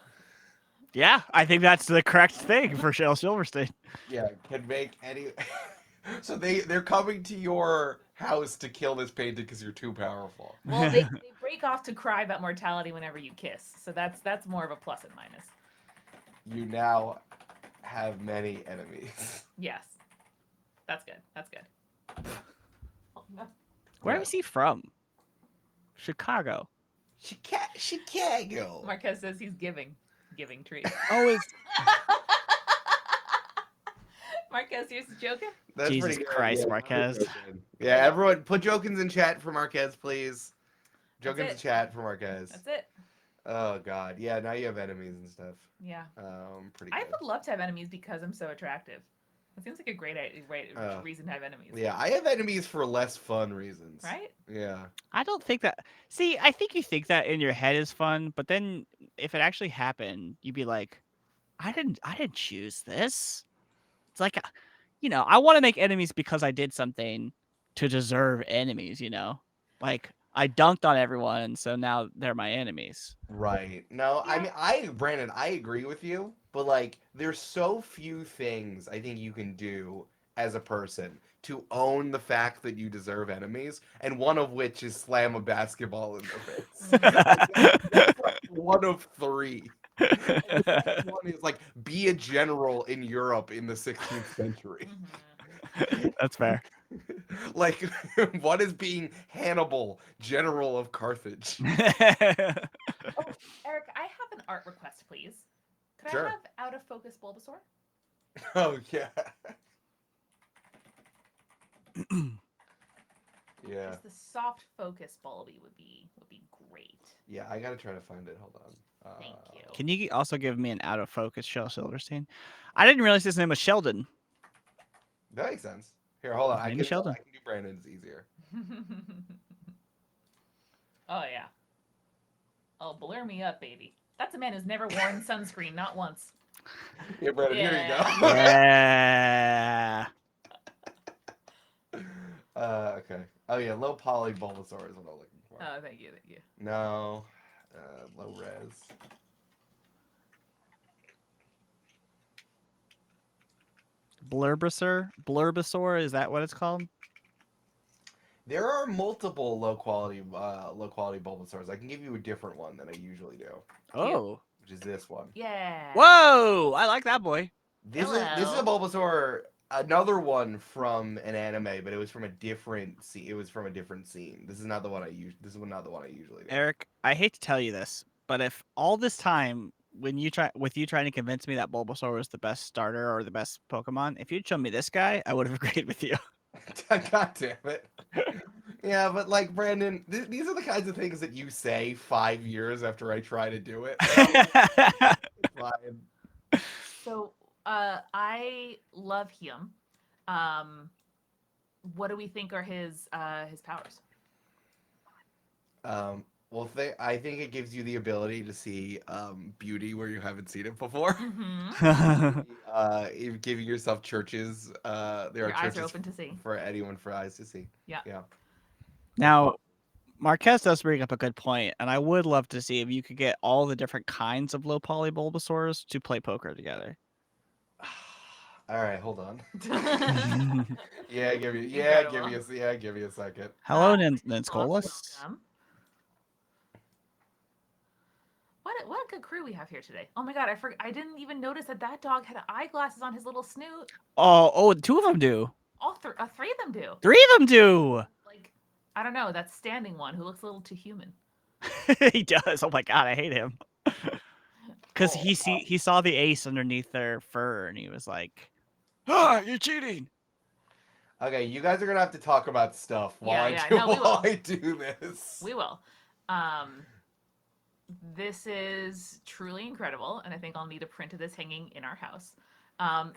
Yeah, I think that's the correct thing for Shel Silverstein. Yeah, can make any. So they're coming to your house to kill this painting because you're too powerful. Well, they break off to cry about mortality whenever you kiss. So that's more of a plus and minus. You now have many enemies. Yes. That's good. That's good. Where is he from? Chicago. Chicago. Marquez says he's giving trees. Oh, it's Marquez, you're joking? That's Jesus pretty good. Christ, Yeah, Marquez. Yeah, everyone put Jokins in chat for Marquez, please. That's Jokins it. in chat for Marquez. That's it. Oh God, yeah. Now you have enemies and stuff. Yeah. Pretty I good. would love to have enemies because I'm so attractive. It seems like a great reason to have enemies. Yeah, I have enemies for less fun reasons. Right? Yeah. I don't think that. See, I think you think that in your head is fun, but then if it actually happened, you'd be like, I didn't choose this. It's like, I want to make enemies because I did something to deserve enemies. Like I dunked on everyone, so now they're my enemies. Right. No, Yeah. I mean, Brandon, I agree with you, but like, there's so few things I think you can do as a person to own the fact that you deserve enemies, and one of which is slam a basketball in their face. That's like one of three. And the second one is like be a general in Europe in the 16th century. That's fair. Like, what is being Hannibal, general of Carthage? Oh, Eric, I have an art request, please. Could Sure. I have out of focus Bulbasaur? Oh yeah. Yeah. Just the soft focus Bulby would be great. Yeah, I gotta try to find it. Hold on. Thank you. Can you also give me an out of focus Shel Silverstein? I didn't realize his name was Sheldon. That makes sense. Here, hold on. I Maybe can Sheldon. do Brandon's easier. Oh yeah. Oh, blur me up, baby. That's a man who's never worn sunscreen, not once. Yeah, Brandon, here you Yeah. go. Yeah. Okay. Oh yeah, low poly Bulbasaur is what I'm looking for. Oh, thank you. No. Low res. Blurbosaur, is that what it's called? There are multiple low quality Bulbasaurs. I can give you a different one than I usually do, Oh. which is this one. Yeah. Whoa! I like that boy. This is a Hello. Bulbasaur, another one from an anime, but it was from a different scene. It was from a different scene. This is not the one I use. This is not the one I usually do. Eric, I hate to tell you this, but if all this time when you trying to convince me that Bulbasaur was the best starter or the best Pokemon, if you'd shown me this guy, I would have agreed with you. God damn it. Yeah, but like Brandon, these are the kinds of things that you say 5 years after I try to do it. Fine. So I love him. What do we think are his powers? Well, I think it gives you the ability to see beauty where you haven't seen it before. Mm-hmm. Giving yourself churches. There Your are eyes churches are open to see. for anyone for eyes to see. Yeah. Yeah. Now, Marquez does bring up a good point, and I would love to see if you could get all the different kinds of low poly Bulbasaurs to play poker together. All right, hold on. Hello, Give me a second. Nenscolas. Welcome. What a good crew we have here today. Oh my god, I didn't even notice that dog had eyeglasses on his little snoot. Oh, two of them do. All three of them do. Three of them do. Like, I don't know, that standing one who looks a little too human. He does. Oh my god, I hate him. Because he saw the ace underneath their fur, and he was like, "Ah, you're cheating." Okay, you guys are gonna have to talk about stuff while I do this. We will. This is truly incredible, and I think I'll need a print of this hanging in our house.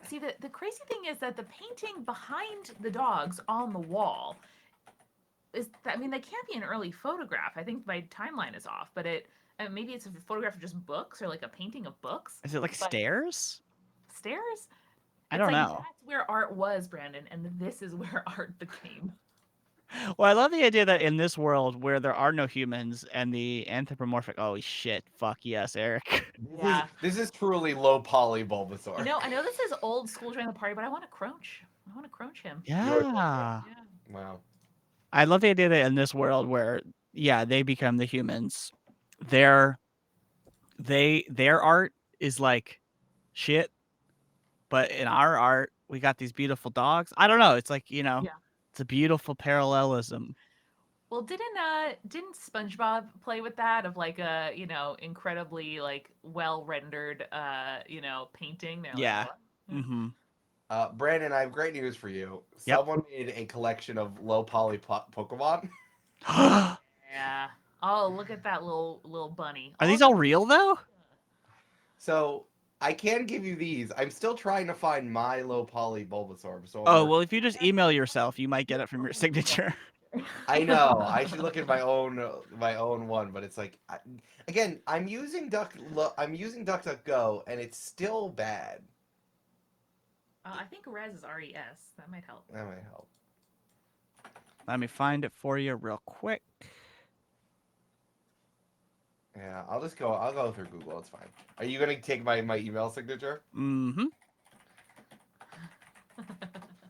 See, the crazy thing is that the painting behind the dogs on the wall is, I mean, they can't be an early photograph. I think my timeline is off, but maybe it's a photograph of just books or like a painting of books. Is it like stairs? Stairs? I don't know. That's where art was, Brandon, and this is where art became. Well, I love the idea that in this world where there are no humans and the anthropomorphic. Oh shit! Fuck yes, Eric. This is truly low poly Bulbasaur. I know this is old school during the party, but I want to crunch. I want to crunch him. Yeah. Wow. I love the idea that in this world where they become the humans, their art is like shit, but in our art we got these beautiful dogs. I don't know. It's like it's a beautiful parallelism. Well, didn't SpongeBob play with that of like a incredibly like well rendered painting? They're Yeah. Like, Mm-hmm. Brandon, I have great news for you. Yep. Someone made a collection of low poly Pokemon. Yeah. Oh, look at that little bunny. Are these all real though? So I can give you these. I'm still trying to find my low poly Bulbasaur. So well, if you just email yourself, you might get it from your signature. I know. I should look at my own one, but it's like again, I'm using DuckDuckGo, and it's still bad. I think Res is RES. That might help. That might help. Let me find it for you real quick. Yeah, I'll go through Google. It's fine. Are you gonna take my email signature? Mm-hmm.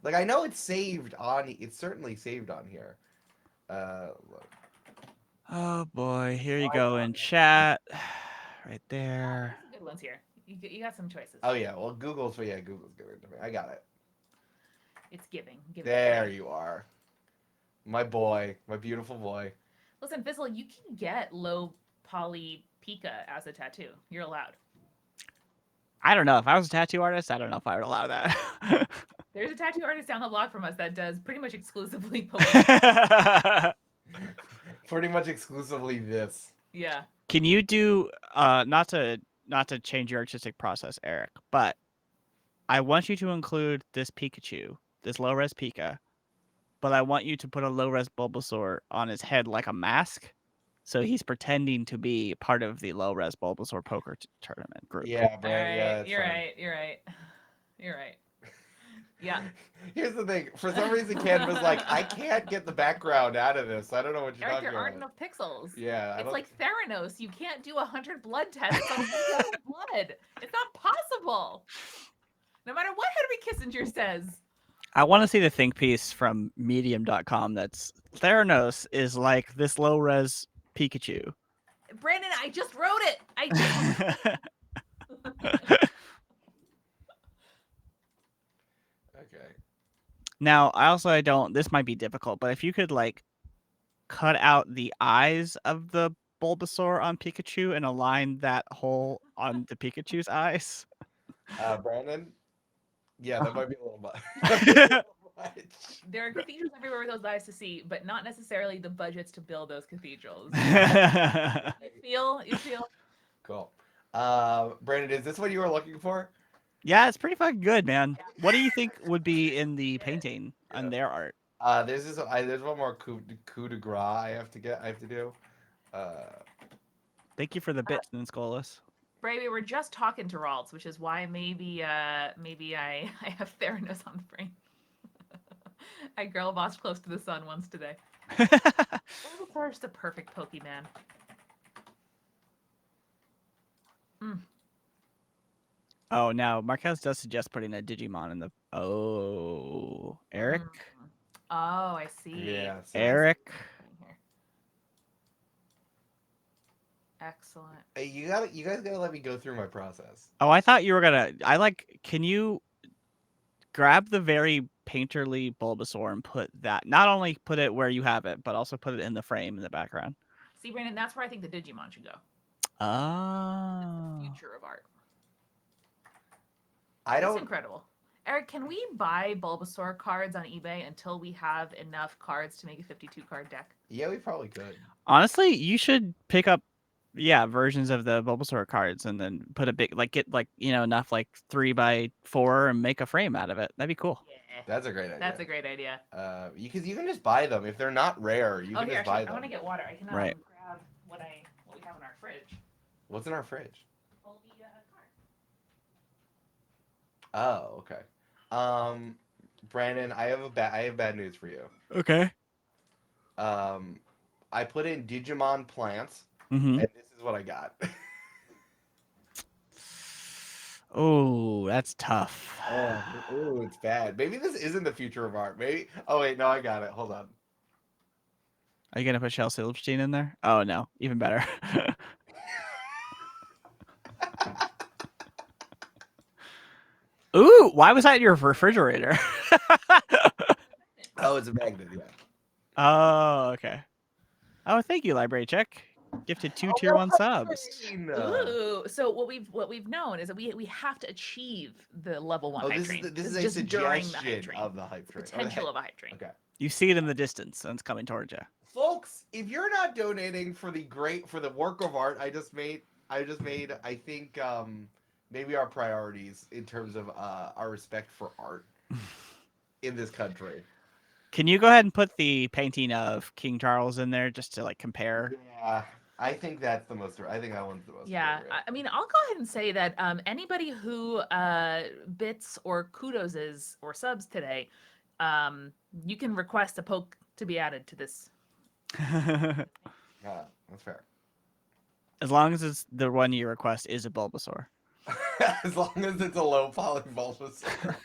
Like I know it's saved on. It's certainly saved on here. Look. Oh boy, here you go in chat, right there. Good ones here. You got some choices. Oh yeah, well Google's giving it to me. I got it. It's giving. There you are, my boy, my beautiful boy. Listen, Fizzle, you can get low poly Pika as a tattoo. You're allowed. I don't know. If I was a tattoo artist, I don't know if I would allow that. There's a tattoo artist down the block from us that does pretty much exclusively Pretty much exclusively this. Yeah. Can you do not to change your artistic process, Eric, but I want you to include this Pikachu, this low res Pika, but I want you to put a low res Bulbasaur on his head like a mask. So he's pretending to be part of the low res Bulbasaur poker tournament group. Yeah, All right. yeah. You're right. Yeah. Here's the thing. For some reason, Canva's like, I can't get the background out of this. I don't know what you're Eric, talking there aren't about. enough pixels. Yeah, I It's don't. like Theranos. You can't do 100 blood tests on 1 blood. It's not possible. No matter what Henry Kissinger says. I want to see the think piece from medium.com that's Theranos is like this low res Pikachu. Brandon, I just wrote it. I just Okay. Now, I don't this might be difficult, but if you could like cut out the eyes of the Bulbasaur on Pikachu and align that hole on the Pikachu's eyes. Brandon. Yeah, that might be a little much. There are cathedrals everywhere with those eyes to see, but not necessarily the budgets to build those cathedrals. You feel? Cool. Brandon, is this what you were looking for? Yeah, it's pretty fucking good, man. What do you think would be in the painting on Yeah. their art? There's one more coup de grace I have to do. Thank you for the bits, Ninskolas. Bray, we were just talking to Ralts, which is why maybe I have Theranos on the frame. I girl bossed close to the sun once today. Bulbasaur is the perfect Pokemon. Oh, now Marquez does suggest putting a Digimon in the. Oh, Eric. Oh, I see. Yeah. So Eric. Excellent. hey, you guys gotta let me go through my process. Oh, I thought you were gonna. Can you grab the very painterly Bulbasaur and put that? Not only put it where you have it, but also put it in the frame in the background. See, Brandon, that's where I think the Digimon should go. Oh. It's the future of art. I It's don't. incredible. Eric, can we buy Bulbasaur cards on eBay until we have enough cards to make a 52 card deck? Yeah, we probably could. Honestly, you should pick up, versions of the Bulbasaur cards and then put a big, get enough 3x4 and make a frame out of it. That'd be cool. Yeah. That's a great idea. That's a great idea. You can just buy them if they're not rare. You can Here, just buy actually, them. I want to get water. I can Right. grab what we have in our fridge. What's in our fridge? All the cards. Oh, okay. Brandon, I have bad news for you. Okay. I put in Digimon plants, Mm-hmm. and this is what I got. Oh, that's tough. Ooh, it's bad. Maybe this isn't the future of art. Maybe. Oh wait, no, I got it. Hold on. Are you gonna put Shel Silverstein in there? Oh no, even better. Ooh, why was that in your refrigerator? Oh, it's a magnet. Yeah. Oh, okay. Oh, thank you, Library Check. Gifted 2 tier 1 subs. Ooh, so what we've known is that we have to achieve the level 1 hype train. This is a just during the suggestion hype train. of the hype train. Potential of a hype train. Okay. You see it in the distance, and it's coming towards you. Folks, if you're not donating for the work of art I just made, I think maybe our priorities in terms of our respect for art in this country. Can you go ahead and put the painting of King Charles in there just to compare? Yeah, I think that's the most. I think that one's the most. Yeah, appropriate. I mean, I'll go ahead and say that anybody who bits or kudoses or subs today, you can request a poke to be added to this. Yeah, that's fair. As long as it's the one you request is a Bulbasaur. As long as it's a low poly Bulbasaur.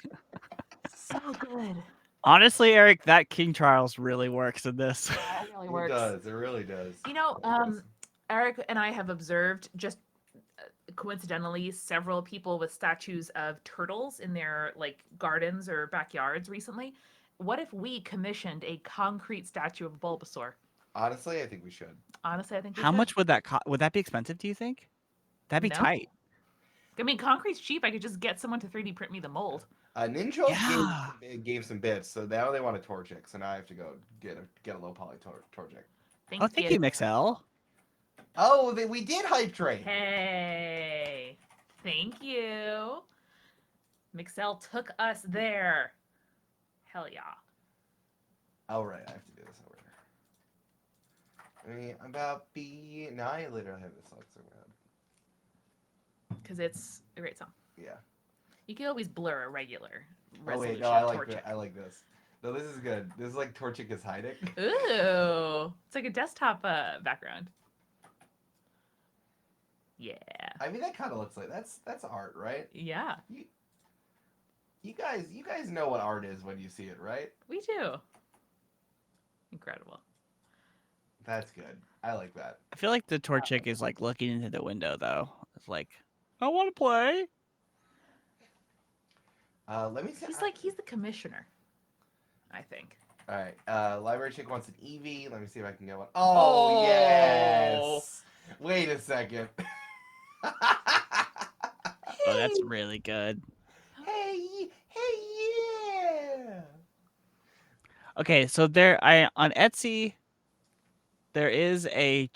So good. Honestly, Eric, that King Charles really works in this. Yeah, it really works. It does. It really does. You know, Eric and I have observed just coincidentally several people with statues of turtles in their gardens or backyards recently. What if we commissioned a concrete statue of Bulbasaur? Honestly, I think we should. Honestly, I think we How should. much would that cost? Would that be expensive, do you think? That'd be No. tight. I mean, concrete's cheap. I could just get someone to 3D print me the mold. Ninja Yeah. gave some bits, so now they want a Torchic, so now I have to go get a low poly Torchic. Thank you, Mixel. Oh, we did hype train. Hey, thank you. Mixel took us there. Hell yeah. Oh right, I have to do this over here. I mean, about B. No, I literally have this song somewhere. Because it's a great song. Yeah. You can always blur a regular Oh resolution. wait, no, I like Torchic. this. I like this. No, this is good. This is like Torchic is hiding. Ooh, it's like a desktop background. Yeah. I mean, that kind of looks like that's art, right? Yeah, You guys know what art is when you see it, right? we do. Incredible. That's good. I like that. I feel like the Torchic is like looking into the window though. It's like, I want to play. Let me see. He's the commissioner, I think. All right. Library chick wants an Eevee. Let me see if I can get one. Oh. Oh, yes. Wait a second. Oh, that's really good. Hey, yeah. Okay, so on Etsy, there is a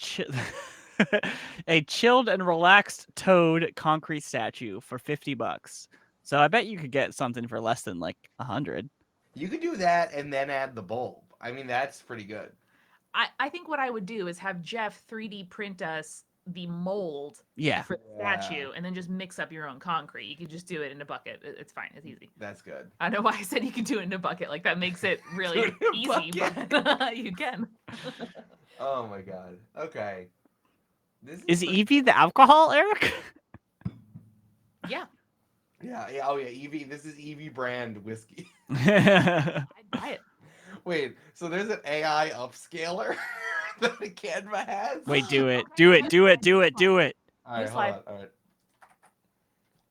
a chilled and relaxed toad concrete statue for $50. So I bet you could get something for less than like 100. You could do that and then add the bulb. I mean, that's pretty good. I think what I would do is have Jeff 3D print us the mold Yeah. for the statue and then just mix up your own concrete. You could just do it in a bucket. It's fine. It's easy. That's good. I don't know why I said you could do it in a bucket. Like that makes it really Do it in a easy, bucket. but you can. Oh my god. Okay. This Is pretty- Eevee the alcohol, Eric? Yeah. Yeah. Oh yeah. Eevee. This is Eevee brand whiskey. I'd buy it. Wait. So there's an AI upscaler that the Canva has. Wait, do it. Okay, Do it. let's Do slide, it. Do let's it. Do it. All right. Next Hold slide. on. All right.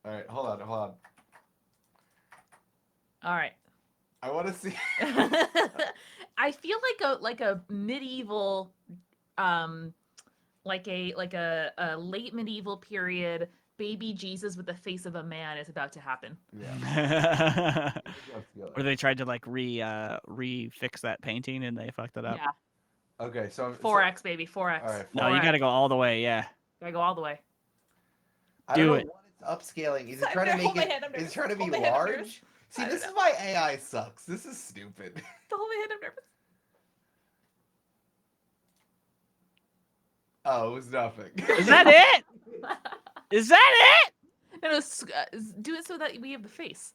All right. Hold on. Hold on. All right. I want to see. I feel like a medieval like a late medieval period baby Jesus with the face of a man is about to happen. Yeah. Upscaler. Or they tried to like refix that painting and they fucked it up. Yeah. Okay. So 4x baby, 4x. All right, No, you 4x. gotta go all the way. Yeah. Gotta go all the way. I don't do know it. what it's upscaling. Is it Sorry, trying to hold make my it? hand, I'm Is it nervous. trying to be Hold my hand, I'm large? nervous. See, I this don't is why AI sucks. This is stupid. Don't hold my hand, I'm nervous. Oh, it was nothing. Is that it? Is that it? No, do it so that we have the face.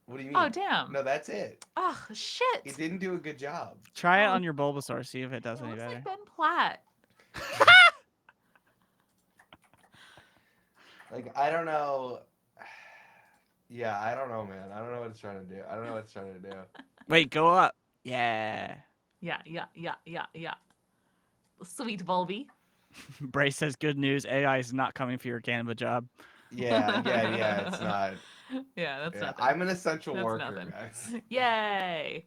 What do you mean? Oh damn. No, that's it. Oh shit. It didn't do a good job. Try it Oh. on your Bulbasaur. See if it does It any looks better. like Ben Platt. Like, I don't know. Yeah, I don't know, man. I don't know what it's trying to do. I don't know what it's trying to do. Wait, go up. Yeah. Yeah. Sweet Volby. Brace says good news. AI is not coming for your Canva job. Yeah, it's not. Yeah, that's Yeah, nothing. I'm an essential That's worker, nothing. guys. Yay.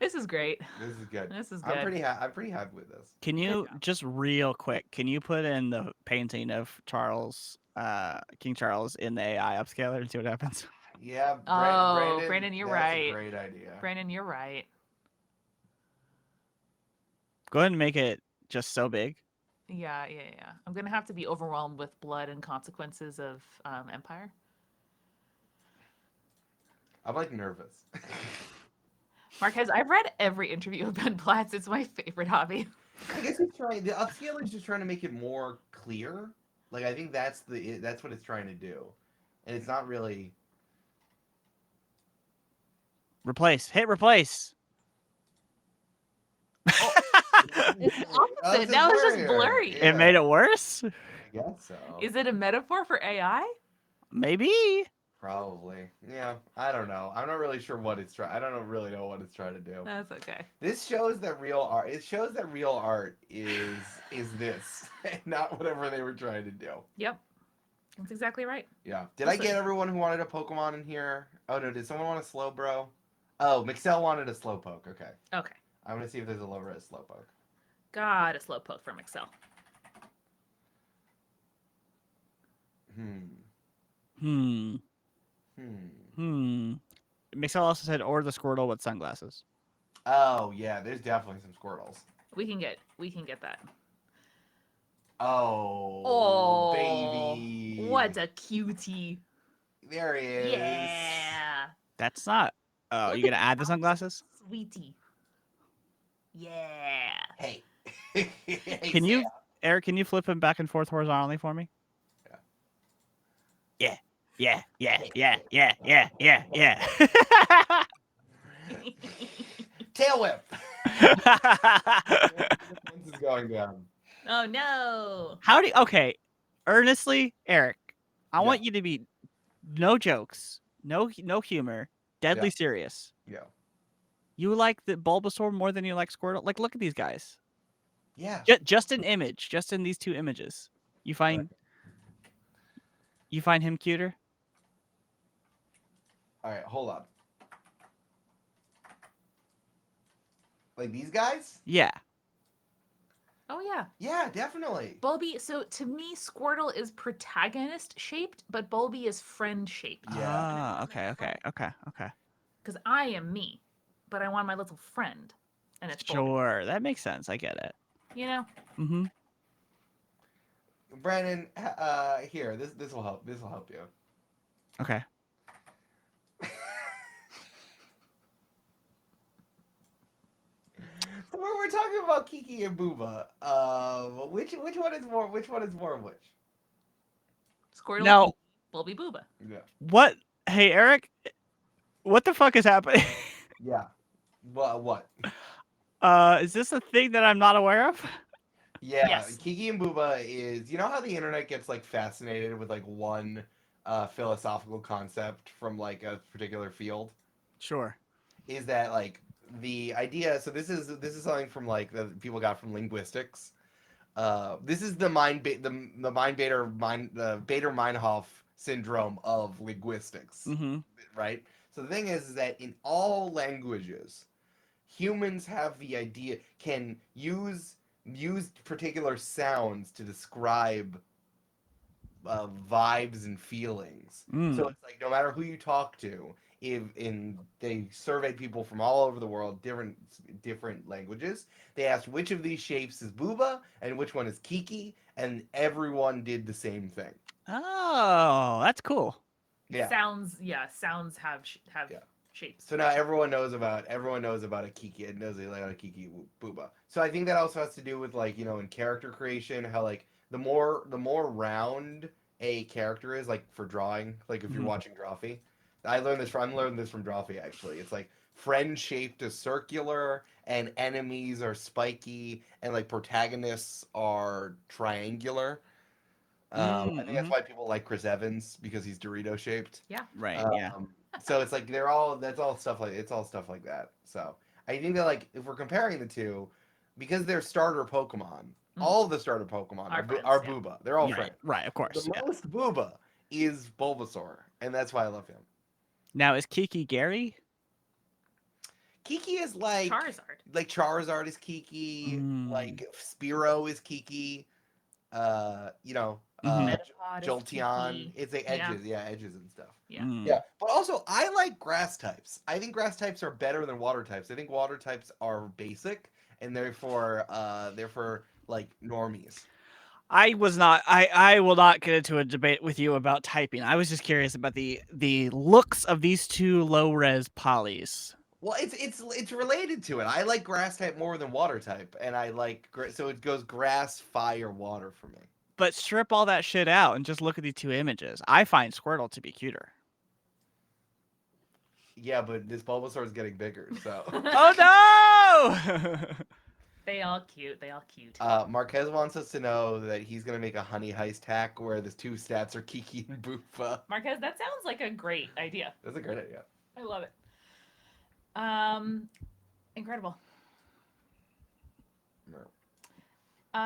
This is great. This is good. This is good. I'm pretty happy with this. Can you job. just real quick? Can you put in the painting of Charles, King Charles, in the AI upscaler and see what happens? Yeah, Oh, Brandon, you're that's right. a great idea. Brandon, you're right. Go ahead and make it just so big. Yeah. I'm gonna have to be overwhelmed with blood and consequences of Empire. I'm like nervous. Marquez, I've read every interview of Ben Platt's. It's my favorite hobby. I guess he's trying. The upscaler is just trying to make it more clear. Like, I think that's what it's trying to do, and it's not really. Replace. Hit replace. It's the opposite. Now it's just blurry. It made it worse? I guess so. Is it a metaphor for AI? Maybe. Probably. Yeah. I don't know. I'm not really sure what it's trying. I don't really know what it's trying to do. That's okay. This shows that real art. It shows that real art is this, and not whatever they were trying to do. Yep. That's exactly right. Yeah. Did I get everyone who wanted a Pokemon in here? Oh no. Did someone want a Slowbro? Oh, Mixel wanted a Slowpoke. Okay. Okay. I'm gonna see if there's a low-res Slowpoke. Got a slow poke from Excel. Mixel also said, or the Squirtle with sunglasses. Oh yeah, there's definitely some Squirtles. We can get that. Oh, baby. What a cutie. There he is. Yeah. That's not. Oh, Look you gonna at add the sunglasses? Sweetie. Yeah. Hey. Can you, Eric? Can you flip him back and forth horizontally for me? Yeah. Yeah, yeah, Yeah. yeah, yeah, yeah, yeah, yeah. Tail whip. The fence is going down. Oh no. How do you, okay, earnestly, Eric, I Yeah. want you to be no jokes, no humor, deadly Yeah. serious. Yeah. You like the Bulbasaur more than you like Squirtle? Like, look at these guys. Yeah. Just an image, just in these two images. You find him cuter? All right, hold on. Like these guys? Yeah. Oh yeah. Yeah, definitely. Bulby, so to me, Squirtle is protagonist shaped, but Bulby is friend shaped. Yeah. Ah, okay. Because I am me, but I want my little friend, and it's Bulby. Sure, that makes sense. I get it. You know? Mm-hmm. Brandon, here, this will help. This will help you. Okay. So we're talking about Kiki and Booba. Which one is more? Which one is more which? Squirtle, Now, Bulby, Booba. Yeah. what? Hey, Eric, what the fuck is happening? Yeah. What? Is this a thing that I'm not aware of? Yeah. Yes. Kiki and Booba is. You know how the internet gets like fascinated with like one philosophical concept from like a particular field? Sure. Is that like the idea? So this is something from like that people got from linguistics. This is the the Bader Meinhof syndrome of linguistics, Mm-hmm. right? So the thing is that in all languages, humans have the idea can use particular sounds to describe vibes and feelings. So Mm. it's like no matter who you talk to, if in they surveyed people from all over the world, different languages. They asked which of these shapes is Booba and which one is Kiki, and everyone did the same thing. Oh, that's cool. Yeah. Sounds have Yeah. shapes. So now everyone knows about a Kiki and knows like a Kiki Booba. So I think that also has to do with like in character creation how like the more round a character is like for drawing like if you're Mhm. watching Drawfee. I'm learning this from Drawfee actually. It's like friend shaped is circular and enemies are spiky and like protagonists are triangular. I think that's Mm-hmm. why people like Chris Evans because he's Dorito shaped. Yeah. Right. Yeah. So it's like it's all stuff like that. So I think that like if we're comparing the two, because they're starter Pokemon, all of the starter Pokemon Our friends, are yeah. Booba. They're all Right. friends. Right. Of The course. Yeah. most Booba is Bulbasaur, and that's why I love him. Now, is Kiki Gary? Kiki is like Charizard is Kiki, Mm. like Spearow is Kiki, you know, Mhm. Metapod is Jolteon. Kiki. It's like edges, edges and stuff. Yeah. Mm. Yeah, but also I like grass types. I think grass types are better than water types. I think water types are basic and therefore like normies. I was not. I will not get into a debate with you about typing. I was just curious about the looks of these two low res polys. Well, it's related to it. I like grass type more than water type, and I like so it goes grass, fire, water for me. But strip all that shit out and just look at these two images. I find Squirtle to be cuter. Yeah, but this Bulbasaur is getting bigger, so. Oh no! They all cute. They all cute. Marquez wants us to know that he's gonna make a honey heist hack where the two stats are Kiki and Boofa. Marquez, that sounds like a great idea. That's a great idea. I love it. Incredible. No.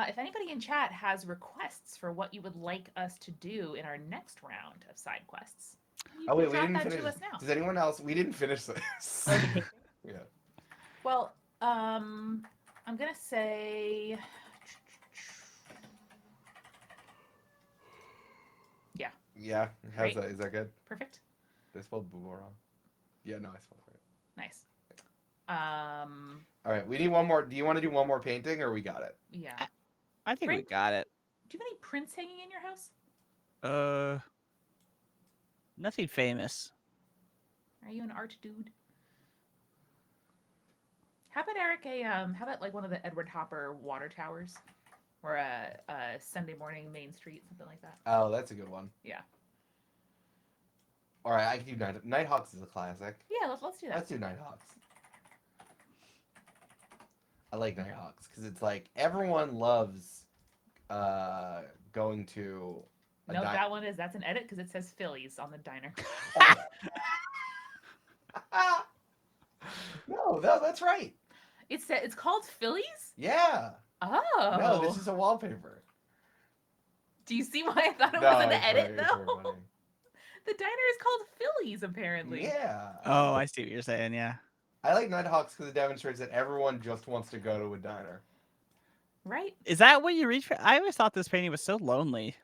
If anybody in chat has requests for what you would like us to do in our next round of side quests, you Oh can wait, we drop didn't that finish. to us now. Does anyone else? We didn't finish this. Yeah. Well, I'm gonna say, Yeah. How's Great. that? Is that good? perfect, Did I spell Booba wrong? Yeah, no, I spelled it right. nice. All right, we need one more. Do you want to do one more painting, or we got it? Yeah. I think we Frank? got it. Do you have any prints hanging in your house? Nothing famous. Are you an art dude? How about Eric? How about like one of the Edward Hopper water towers, or a Sunday morning Main Street, something like that? Oh, that's a good one. Yeah. All right, I can do Nighthawks is a classic. Yeah, let's do that. Let's do Nighthawks. I like Nighthawks because it's like everyone loves going to a No, diner. that's an edit because it says Phillies on the diner. No, that's right. It's called Phillies? Yeah. Oh. No, this is a wallpaper. Do you see why I thought it No, was an it's edit very though? funny. The diner is called Phillies apparently. Yeah. Oh, I see what you're saying. Yeah. I like Nighthawks because it demonstrates that everyone just wants to go to a diner. Right? Is that what you reach for? I always thought this painting was so lonely.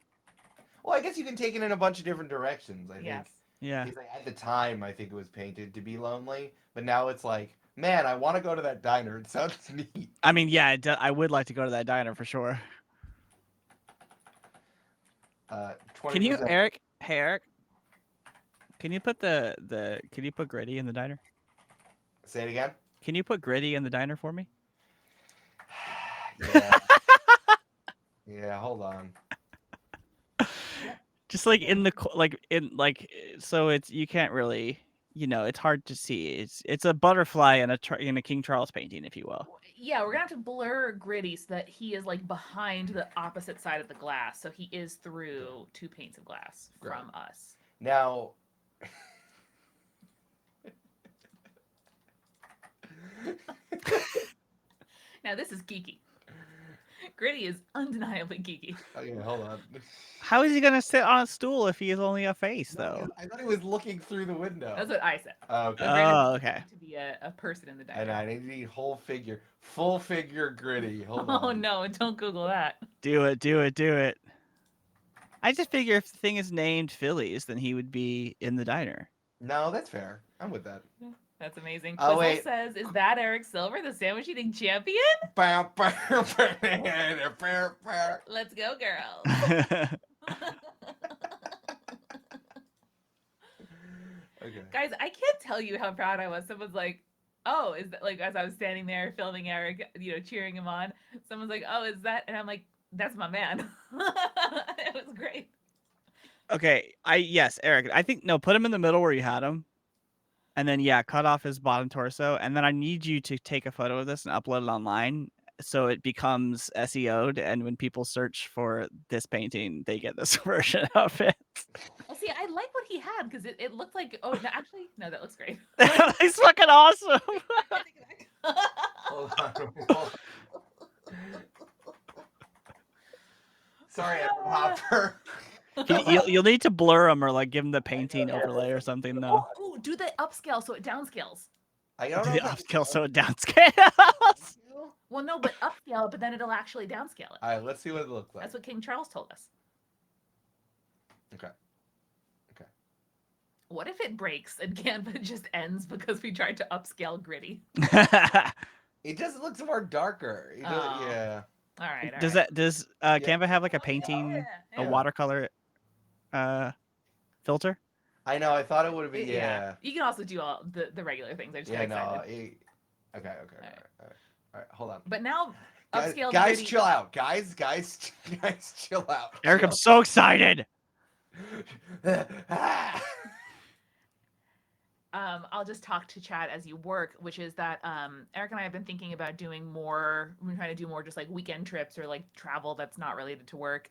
Well, I guess you can take it in a bunch of different directions. I Yes. think. Yeah. Because, like, at the time, I think it was painted to be lonely, but now it's like, man, I want to go to that diner. It sounds neat. I mean, yeah, I would like to go to that diner for sure. 20%. Can you, Eric? Hey, Eric. Can you put Can you put Gritty in the diner? Say it again. Can you put Gritty in the diner for me? Yeah. Yeah. Hold on. Just like in the so it's you can't really it's hard to see. It's a butterfly in a King Charles painting, if you will. Yeah, we're gonna have to blur Gritty so that he is like behind the opposite side of the glass, so he is through 2 panes of glass from us. Now. Now this is geeky. Gritty is undeniably geeky. Okay, hold on. How is he gonna sit on a stool if he is only a face, though? I thought he was looking through the window. That's what I said. Okay. Oh, okay. To be a person in the And diner. I need whole figure, full figure Gritty. Hold Oh on. no! Don't Google that. Do it. I just figure if the thing is named Phillies, then he would be in the diner. No, that's fair. I'm with that. That's amazing. Oh, Quizzle wait. says, "Is that Eric Silver, the sandwich eating champion?" Let's go, girls. Okay. Guys, I can't tell you how proud I was. Someone's like, "Oh, is that like?" As I was standing there filming Eric, cheering him on. Someone's like, "Oh, is that?" And I'm like, "That's my man." It was great. Okay, yes, Eric. I think no, put him in the middle where you had him, and then cut off his bottom torso, and then I need you to take a photo of this and upload it online so it becomes SEO'd, and when people search for this painting, they get this version of it. Well, see, I like what he had because it looked like. Oh, no, actually, no, that looks great. He's fucking awesome. Hold on. Sorry, Evan Hopper. You'll need to blur him or like give him the painting overlay or something though. Oh, do the upscale so it downscales. I don't Do know. the upscale so it downscales. Well, no, but upscale, but then it'll actually downscale it. All right, let's see what it looks like. That's what King Charles told us. Okay. What if it breaks and Canva just ends because we tried to upscale Gritty? It just looks more darker. Oh. Yeah. All right. Does Canva have like a painting, Yeah. a watercolor filter? I know. I thought it would be. Yeah. You can also do all the regular things. I just got No. excited. Okay. All right. Hold on. But now upscale Guys, Gritty. chill out. Guys, chill out. Eric, I'm so excited. I'll just talk to Chad as you work, which is that Eric and I have been thinking about doing more. We're trying to do more just like weekend trips or like travel that's not related to work.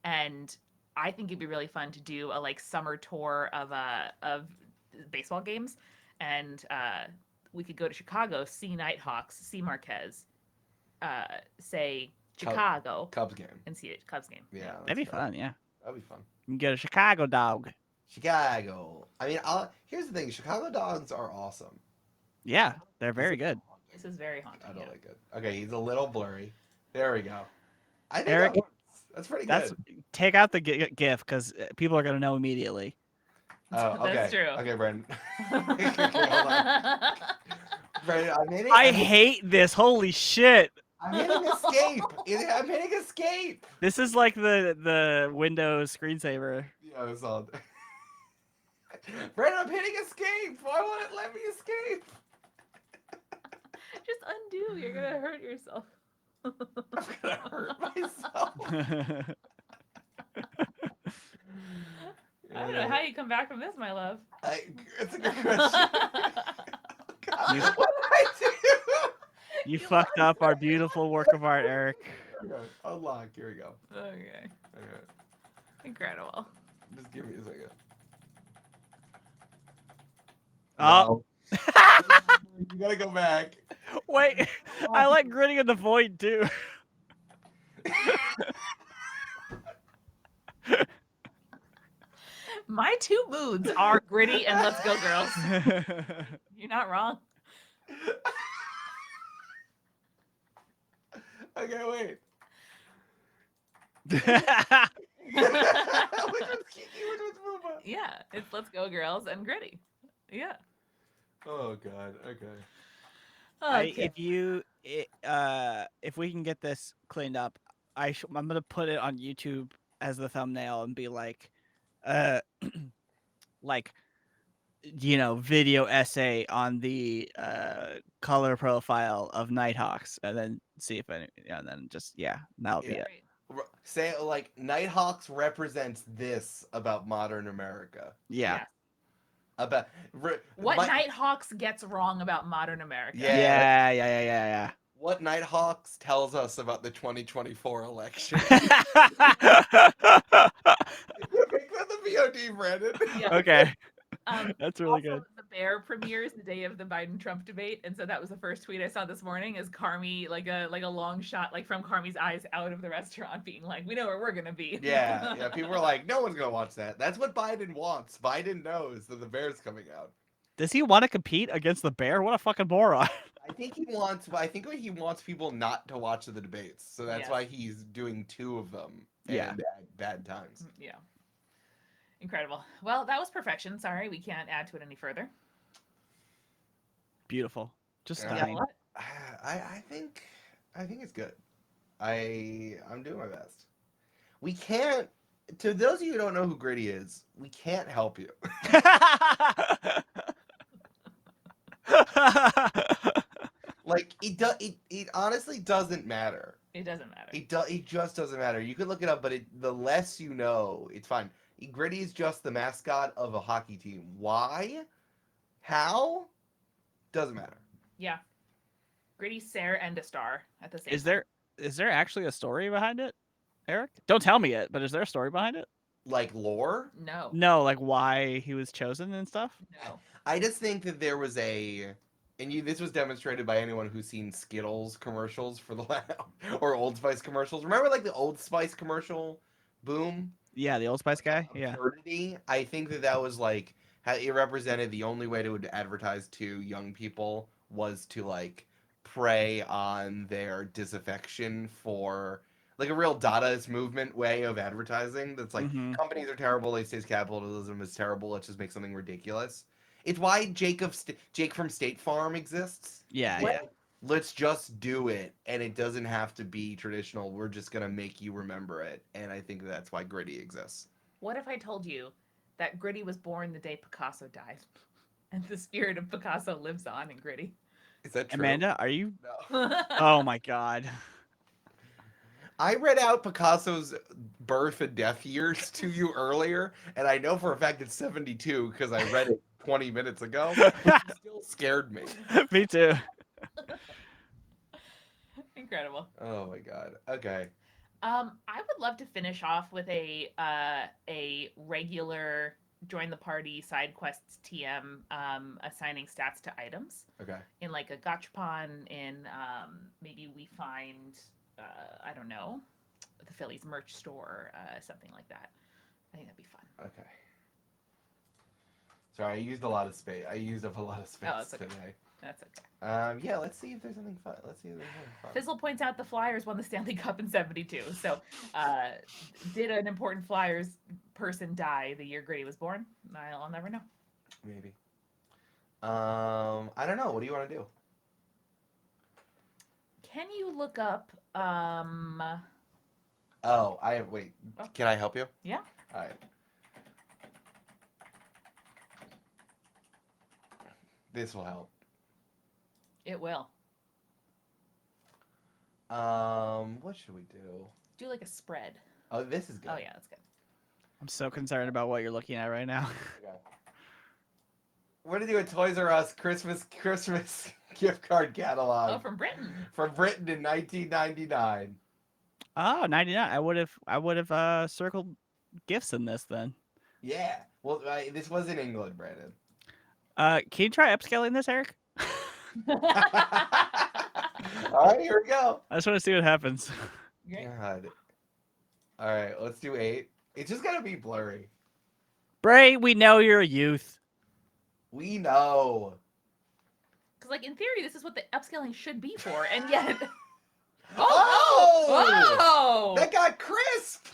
And I think it'd be really fun to do a like summer tour of baseball games, and we could go to Chicago, see Nighthawks, see Marquez, say Chicago, Cubs game. and see a Cubs game. Yeah. That'd be fun. Yeah, That'd be fun. you can get a Chicago dog. Chicago. I mean, here's the thing. Chicago dogs are awesome. Yeah, they're very good. This is very haunting. I don't like it. Okay, he's a little blurry. There we go. I think Eric, that's pretty good. Take out the GIF because people are gonna know immediately. Oh, okay. That's true. Okay, Brendan. Okay, hold on. Brendan, I hate this. Holy shit. I'm hitting escape. I'm hitting escape. This is like the Windows screensaver. Yeah, it's all. Brendan, I'm hitting escape. Why won't it let me escape? Just undo. You're gonna hurt yourself. I'm gonna hurt myself. I don't know how you come back from this, my love. It's a good question. God, You- what did I do? You fucked up our beautiful work of art, Eric. Okay, unlock. Here we go. Okay. Okay, Incredible. just give me a second. Oh, You gotta go back. wait. I like gritting in the void too. My two moods are gritty and let's go, girls. You're not wrong. Okay, wait. Yeah, Which one's Kiki? Which one's Moomba? it's let's go, girls and gritty. Yeah. Oh God. Okay. Okay. If we can get this cleaned up, I'm gonna put it on YouTube as the thumbnail and be like, like, video essay on the color profile of Nighthawks, and then see if any, and then just that'll be Yeah. it. Great. Say like Nighthawks represents this about modern America. Yeah. About What Nighthawks gets wrong about modern America? Yeah. Yeah. what Nighthawks tells us about the 2024 election. Make that the VOD, Brandon. Yeah. Okay. That's really Also, good. The Bear premieres the day of the Biden-Trump debate, and so that was the first tweet I saw this morning. Is Carmi like a long shot, like from Carmi's eyes out of the restaurant, being like, "We know where we're gonna be." Yeah. People are like, no one's gonna watch that. That's what Biden wants. Biden knows that the Bear's coming out. Does he want to compete against the Bear? What a fucking moron. I think he wants people not to watch the debates, so that's Yes. why he's doing 2 of them. Yeah. And at bad times. Yeah. Incredible. Well, that was perfection. Sorry, we can't add to it any further. Beautiful. Just Yeah. stunning. What? I think it's good. I'm doing my best. We can't. To those of you who don't know who Gritty is, we can't help you. Like it honestly doesn't matter. It doesn't matter. It just doesn't matter. You could look it up, but the less you know, it's fine. Gritty is just the mascot of a hockey team. Why? How? Doesn't matter. Yeah. Gritty, Sarah, and a star at the same Is time. there actually a story behind it, Eric? Don't tell me it, but is there a story behind it? Like lore? No. No, like why he was chosen and stuff? No. I just think that there was this was demonstrated by anyone who's seen Skittles commercials for the or Old Spice commercials. Remember like the Old Spice commercial boom? Yeah, the Old Spice guy. Yeah. Absurdity. I think that was like how it represented the only way to advertise to young people was to like prey on their disaffection for like a real Dadaist movement way of advertising. That's like Mhm. companies are terrible, they say capitalism is terrible. Let's just make something ridiculous. It's why Jake from State Farm exists. Yeah, What? yeah. Let's just do it, and it doesn't have to be traditional. We're just gonna make you remember it, and I think that's why Gritty exists. What if I told you that Gritty was born the day Picasso died, and the spirit of Picasso lives on in Gritty? Is that true? Amanda, are you? No. Oh my god. I read out Picasso's birth and death years to you earlier, and I know for a fact it's 72 because I read it 20 minutes ago, but it still scared me. Me too. Incredible. Oh my god. Okay. I would love to finish off with a regular join the party side quests TM assigning stats to items Okay. in like a gachapon. In maybe we find I don't know, the Phillies merch store, something like that. I think that'd be fun. Okay. Sorry, I used a lot of space. I used up a lot of space Oh, it's okay. today. That's okay. Yeah, let's see if there's something fun. Let's see if there's something fun. Fizzle points out the Flyers won the Stanley Cup in '72. So, did an important Flyers person die the year Grady was born? I'll never know. Maybe. I don't know. What do you want to do? Can you look up? Oh, wait. Oh. Can I help you? Yeah. All right. This will help. It will. What should we do? Do like a spread. Oh, this is good. Oh yeah, that's good. I'm so concerned about what you're looking at right now. Okay. We're gonna do a Toys R Us Christmas gift card catalog. Oh, from Britain. From Britain in 1999. Oh, 99. I would have circled gifts in this then. Yeah. Well, this was in England, Brandon. Can you try upscaling this, Eric? All right, here we go. I just want to see what happens. Great. God. All right, let's do 8. It's just gotta be blurry. Bray, we know you're a youth. We know. Because, like, in theory, this is what the upscaling should be for, and yet. Oh! Oh! That got crisp.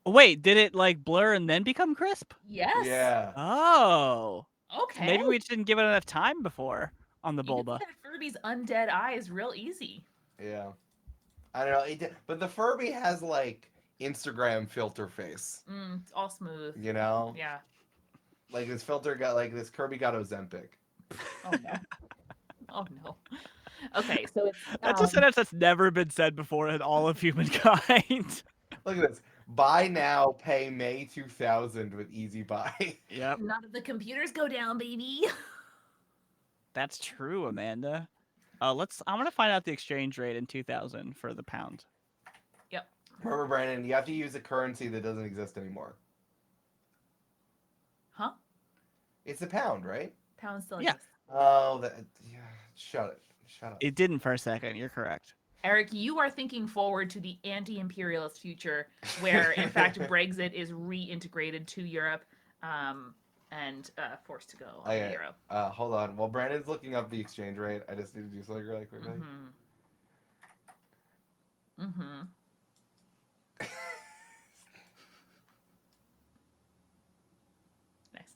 Wait, did it like blur and then become crisp? Yes. Yeah. Oh. Okay. Maybe we just didn't give it enough time before on the You can Bulba. see that Furby's undead eyes real easy. Yeah. I don't know. But the Furby has like Instagram filter face. It's all smooth. You know? Yeah. Like this filter got like this Kirby got Ozempic. Oh no. Oh no. Okay, so it's That's a sentence that's never been said before in all of humankind. Look at this. Buy now, pay May 2000 with Easy Buy. Yep. none of the computers go down, baby. That's true, Amanda. I'm gonna find out the exchange rate in 2000 for the pound. Remember, Brandon, you have to use a currency that doesn't exist anymore. Huh? It's a pound, right? Pound still Yeah. exists. Oh, yeah. Shut it. Shut up. It didn't for a second. You're correct. Eric, you are thinking forward to the anti-imperialist future, where in fact Brexit is reintegrated to Europe, and forced to go on Okay. the euro. Hold on. While Brandon's looking up the exchange rate, I just need to do something really quickly. Mm-hmm. Nice.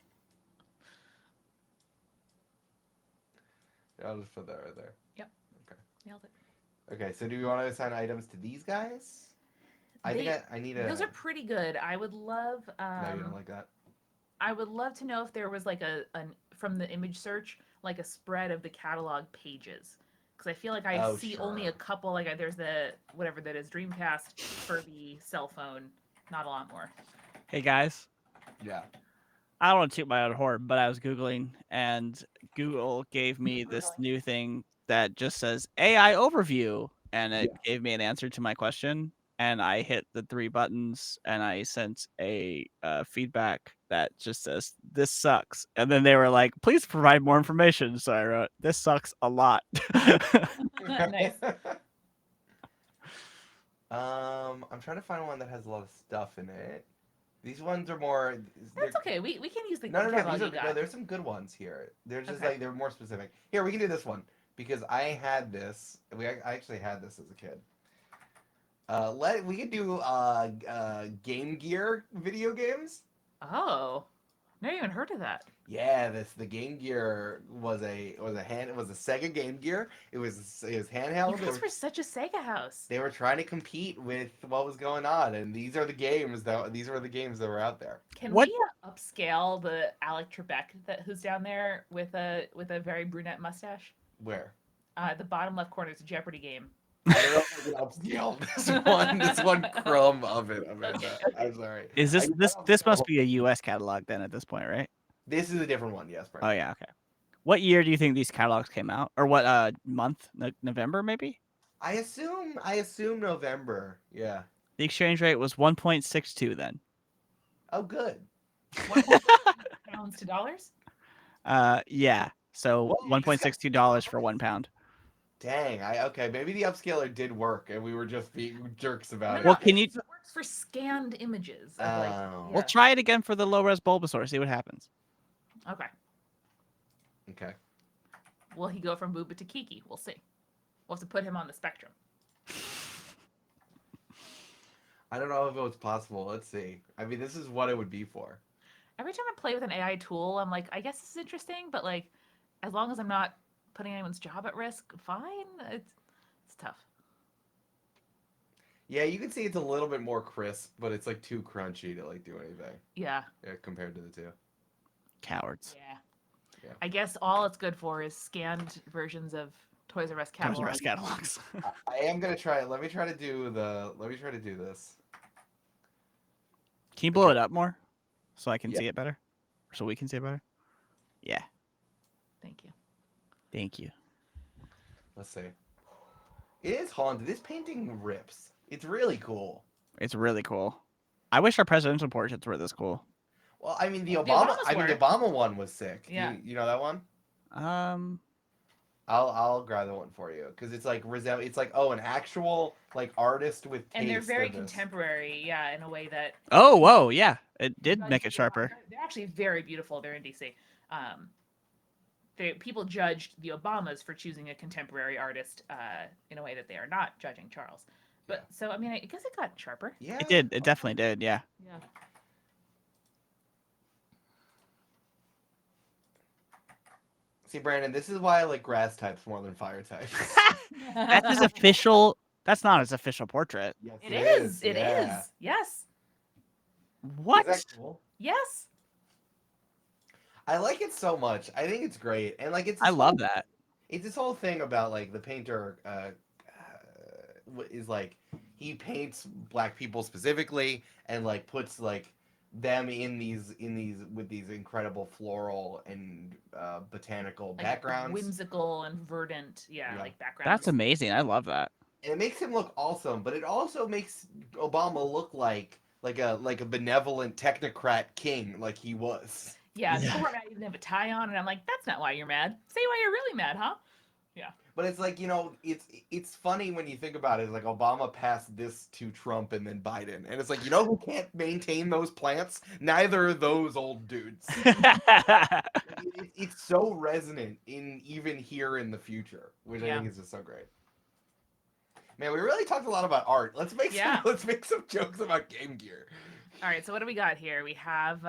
I'll just put that right there. Nailed it. Okay, so do we want to assign items to these guys? I think I need a... Those are pretty good. I would love. No, you don't like that? I would love to know if there was like from the image search, like a spread of the catalog pages, because I feel like I see only a couple. Like there's the whatever that is, Dreamcast, Furby, cell phone, not a lot more. Hey guys, Yeah. I don't want to toot my own horn, but I was Googling and Google gave me this new thing that just says AI overview. And it gave me an answer to my question. And I hit the 3 buttons and I sent a feedback that just says, this sucks. And then they were like, please provide more information. So I wrote, this sucks a lot. Nice. I'm trying to find one that has a lot of stuff in it. These ones are more... That's okay. We can use the No, catalog these you are, got. no, there's some good ones here. They're just Okay. like, they're more specific. Here, we can do this one. Because I had this. I actually had this as a kid. We can do Game Gear video games. Oh, never even heard of that. Yeah, the Game Gear was a Sega Game Gear. It was handheld. You guys were such a Sega house. They were trying to compete with what was going on, and these were the games that were out there. Can What- we upscale the Alec Trebek who's down there with a very brunette mustache? Where? The bottom left corner is a Jeopardy game. I don't know if I can upscale this one crumb of it, Amanda. I'm sorry. Is this must be a US catalog then at this point, right? This is a different one, yes, Brandon. Oh yeah, okay. What year do you think these catalogs came out? Or what month? November maybe? I assume November. Yeah. The exchange rate was 1.62 then. Oh, good. Pounds to dollars? Yeah. So Whoa, $1.62 for £1. Dang. Okay. Maybe the upscaler did work, and we were just being jerks about it. Well, can you- It works for scanned images. Of, like, Oh. We'll try it again for the low res Bulbasaur. See what happens. Okay. Okay. Will he go from Booba to Kiki? We'll see. We'll have to put him on the spectrum. I don't know if it was possible. Let's see. I mean, this is what it would be for. Every time I play with an AI tool, I'm like, I guess this is interesting, but like, as long as I'm not putting anyone's job at risk, fine. It's tough. Yeah, you can see it's a little bit more crisp, but it's like too crunchy to like do anything. Yeah. Compared to the two. Cowards. Yeah. Yeah. I guess all it's good for is scanned versions of Toys R Us Toys R catalogs. Us catalogs. I am gonna try. Let me try to do this. Can you blow it up more so I can Yeah. see it better? So we can see it better? Yeah. Thank you. Thank you. Let's see. It is haunted. This painting rips. It's really cool. It's really cool. I wish our presidential portraits were this cool. Well, I mean the The Obama. Obamas I mean the were. Obama one was sick. Yeah. You know that one? I'll grab the one for you because it's like It's like an actual like artist with taste. And they're very in this. contemporary, yeah, in a way that. Oh, whoa, yeah. It did judge make it the sharper. Obama- They're actually very beautiful. They're in DC. People judged the Obamas for choosing a contemporary artist in a way that they are not judging Charles. But so I mean, I guess it got sharper. Yeah. It did. It definitely did, yeah. Yeah. See, Brandon, this is why I like grass types more than fire types. That's his official. That's not his official portrait. Yes, It is. It yeah. is. Yes. What? Is that cool? Yes. I like it so much. I think it's great, and like it's. I this love whole- that. It's this whole thing about like the painter is like he paints black people specifically, and like puts like them in these with these incredible floral and botanical Like backgrounds. whimsical and verdant, Yeah. like backgrounds. That's amazing. I love that. And it makes him look awesome, but it also makes Obama look like a benevolent technocrat king, like he was. Yeah, Yeah. people were mad he didn't have a tie on, and I'm like, that's not why you're mad. Say why you're really mad, huh? But it's like, it's funny when you think about it. It's like Obama passed this to Trump and then Biden, and it's like, who can't maintain those plants? Neither of those old dudes. It's so resonant in even here in the future, which I Yeah. think is just so great. Man, we really talked a lot about art. Let's make let's make some jokes about Game Gear. All right, so what do we got here? We have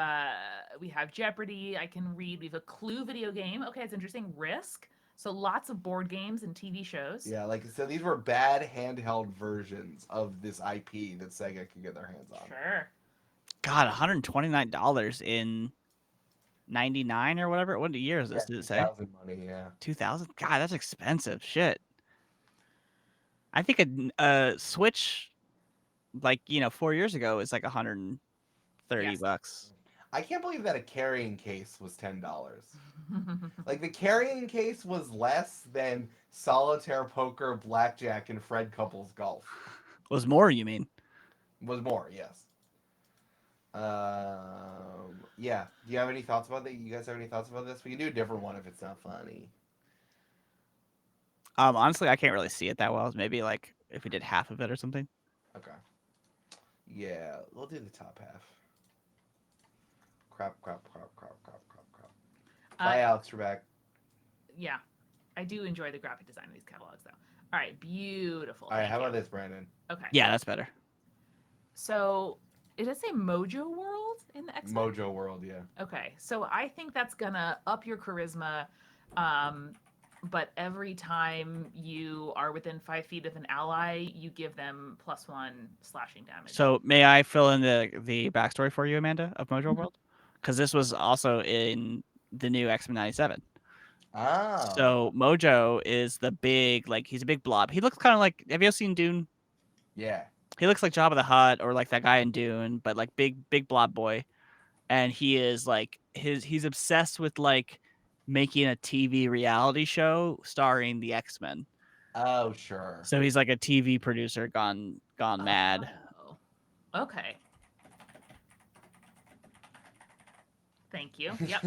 Jeopardy. I can read. We have a Clue video game. Okay, it's interesting. Risk. So lots of board games and TV shows. Yeah, so these were bad handheld versions of this IP that Sega could get their hands on. Sure. God, $129 in 99 or whatever. What year is this? Did it say? 2000 money, yeah. 2000? God, that's expensive. Shit. I think a Switch, like 4 years ago, is like $130. I can't believe that a carrying case was $10. Like the carrying case was less than solitaire, poker, blackjack, and Fred Couples golf. Was more, you mean? Was more, yes. Yeah. Do you have any thoughts about that? You guys have any thoughts about this? We can do a different one if it's not funny. Honestly, I can't really see it that well. Maybe like if we did half of it or something. Okay. Yeah, we'll do the top half. Crap. Buyouts, Trebek. Yeah, I do enjoy the graphic design of these catalogs, though. All right, beautiful. All right, Thank how you. about this, Brandon? Okay. Yeah, that's better. So, does it say Mojo World in the X? Mojo World, yeah. Okay, so I think that's gonna up your charisma, but every time you are within 5 feet of an ally, you give them +1 slashing damage. So may I fill in the backstory for you, Amanda, of Mojo World? Because this was also in the new X-Men 97. Ah. So Mojo is the big, like, he's a big blob. He looks kind of like, have you ever seen Dune? Yeah. He looks like Jabba the Hutt or like that guy in Dune, but like big blob boy. And he is like he's obsessed with like making a TV reality show starring the X-Men. Oh, sure. So he's like a TV producer gone mad. Oh. Okay. Thank you. Yep.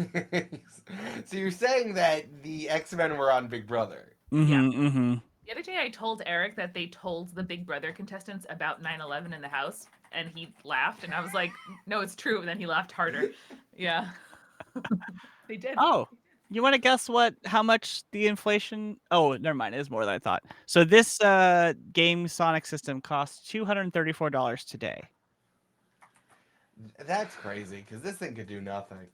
So you're saying that the X-Men were on Big Brother? Mm-hmm. The other day I told Eric that they told the Big Brother contestants about 9/11 in the house, and he laughed, and I was like, no, it's true. And then he laughed harder. Yeah. They did. Oh, you want to guess how much the inflation? Oh, never mind. It is more than I thought. So this game Sonic system costs $234 today. That's crazy, because this thing could do nothing.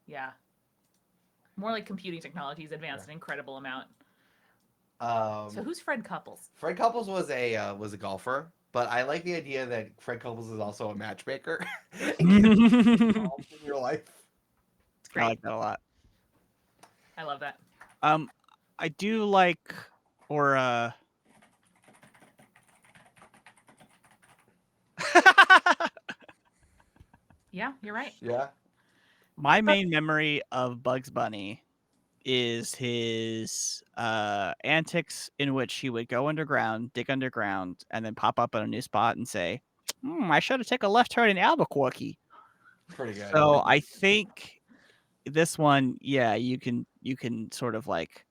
Yeah. More like computing technology has advanced an incredible amount. So who's Fred Couples? Fred Couples was a golfer, but I like the idea that Fred Couples is also a matchmaker. In your life. It's great. I like that a lot. I love that. I do like, or Yeah, you're right. Yeah. My main memory of Bugs Bunny is his antics in which he would go underground, dig underground, and then pop up at a new spot and say, I should have taken a left turn in Albuquerque. Pretty good. So I think this one, yeah, you can sort of like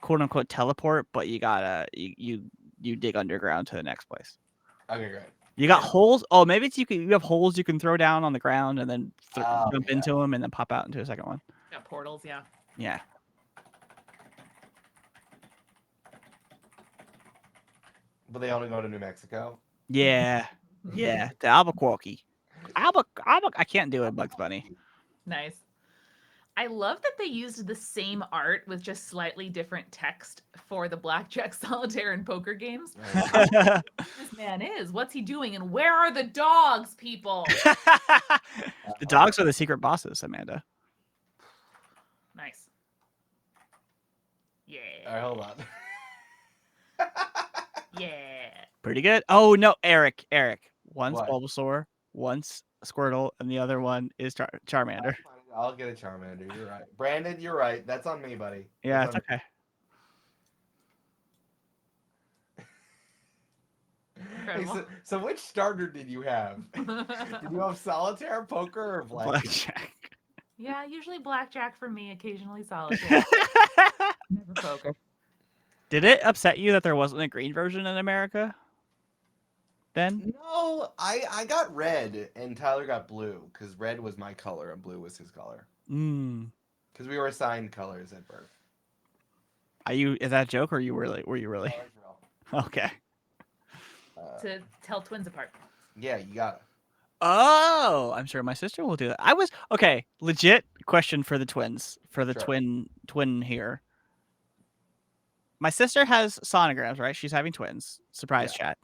quote unquote teleport, but you gotta you dig underground to the next place. Okay, great. You got holes. Oh, maybe it's you have holes you can throw down on the ground and then jump yeah. into them and then pop out into a second one. Yeah, portals. Yeah. Yeah. But they only go to New Mexico. Yeah. Yeah. To Albuquerque. I can't do it, Bugs Bunny. Nice. I love that they used the same art with just slightly different text for the blackjack, solitaire, and poker games. Right. This man is. What's he doing? And where are the dogs, people? The dogs are the secret bosses, Amanda. Nice. Yeah. All right, hold on. Yeah. Pretty good. Oh no, Eric. One's What? Bulbasaur, one's Squirtle, and the other one is Charmander. I'll get a Charmander. You're right. Brandon, you're right. That's on me, buddy. Yeah, That's it's okay. Hey, so which starter did you have? Did you have solitaire, poker, or Blackjack. Yeah, usually blackjack for me, occasionally solitaire. Never poker. Did it upset you that there wasn't a green version in America? Then? No, I got red and Tyler got blue because red was my color and blue was his color. Because we were assigned colors at birth. Is that a joke or were you really? No, it's real. Okay. To tell twins apart. Yeah, you got it. Oh, I'm sure my sister will do that. Okay. Legit question for the twins, for the Sure. twin here. My sister has sonograms, right? She's having twins. Surprise chat.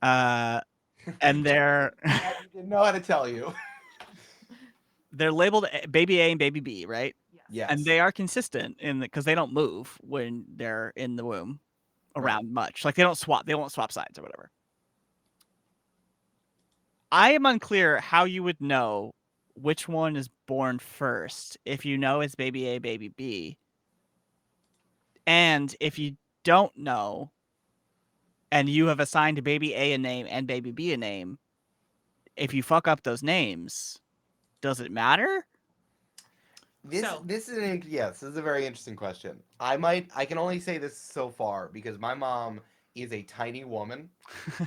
And they're I didn't know how to tell you. they're labeled baby A and baby B, right? Yes. And they are consistent because they don't move when they're in the womb around much. Like they won't swap sides or whatever. I am unclear how you would know which one is born first if you know it's baby A, baby B. And if you don't know and you have assigned baby A a name and baby B a name, if you fuck up those names, does it matter? This is a very interesting question. I can only say this so far because my mom is a tiny woman.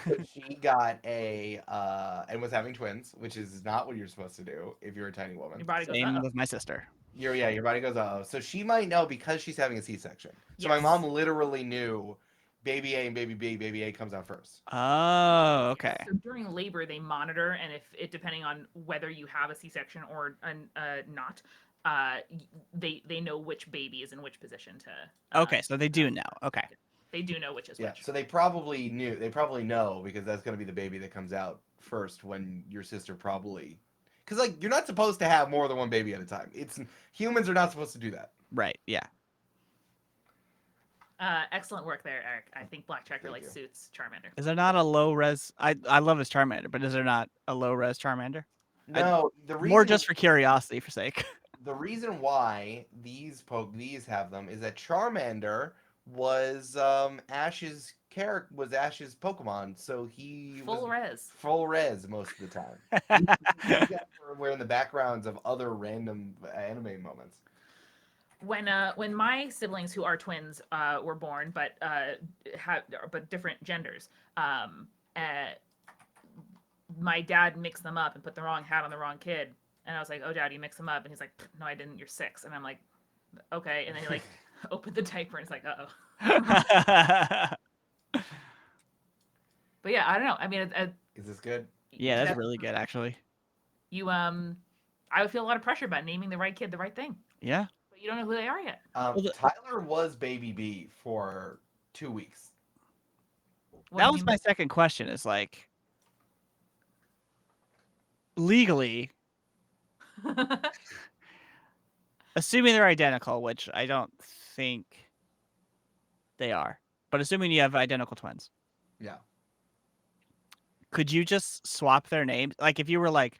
But she got and was having twins, which is not what you're supposed to do if you're a tiny woman. Your body goes, Same with my sister. Your body goes, oh. So she might know because she's having a C-section. So my Yes. mom literally knew baby A and baby B, baby A comes out first. Oh, okay. So during labor, they monitor, and if it depending on whether you have a C-section or not, they know which baby is in which position to. Uh-huh. Okay, so they do know. Okay. They do know which is which. So they probably knew. They probably know because that's going to be the baby that comes out first when your sister probably. Because like you're not supposed to have more than one baby at a time. Humans are not supposed to do that. Right. Yeah. Excellent work there, Eric. I think Blackjack really you. suits Charmander. Is there not a low res? I love this Charmander, but is there not a low res Charmander? No, the reason More just for curiosity, for sake. The reason why these have them is that Charmander was Ash's character was Ash's Pokemon, so he was full res most of the time. We're in the backgrounds of other random anime moments. When my siblings who are twins were born, but different genders, my dad mixed them up and put the wrong hat on the wrong kid, and I was like, "Oh, Dad, you mixed them up," and he's like, "No, I didn't. You're 6." And I'm like, "Okay," and then he like opened the diaper and it's like, "Uh oh." But yeah, I don't know. I mean, is this good? Yeah, that's really good, actually. I would feel a lot of pressure about naming the right kid the right thing. Yeah. But you don't know who they are yet. Tyler was baby B for 2 weeks. That was my second question. Is like legally, assuming they're identical, which I don't think they are, but assuming you have identical twins. Yeah. Could you just swap their names? Like if you were like,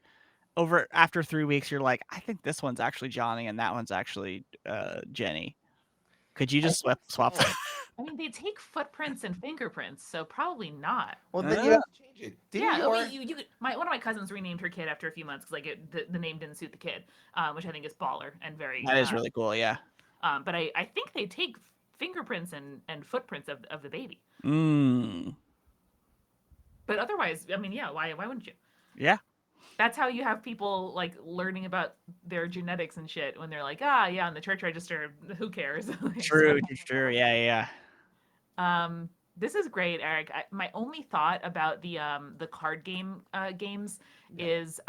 after 3 weeks, you're like, I think this one's actually Johnny and that one's actually Jenny. Could you I just think swap so. them? I mean, they take footprints and fingerprints, so probably not. Well, then you have to change it. Didn't Yeah, I your... mean, you could, one of my cousins renamed her kid after a few months because like the name didn't suit the kid, which I think is baller and very. That is really cool. Yeah. But I think they take fingerprints and footprints of the baby. Mm. But otherwise, I mean, yeah, why wouldn't you? Yeah. That's how you have people like learning about their genetics and shit when they're like, ah, yeah, in the church register, who cares? True. True. Yeah. This is great, Eric. My only thought about the card games is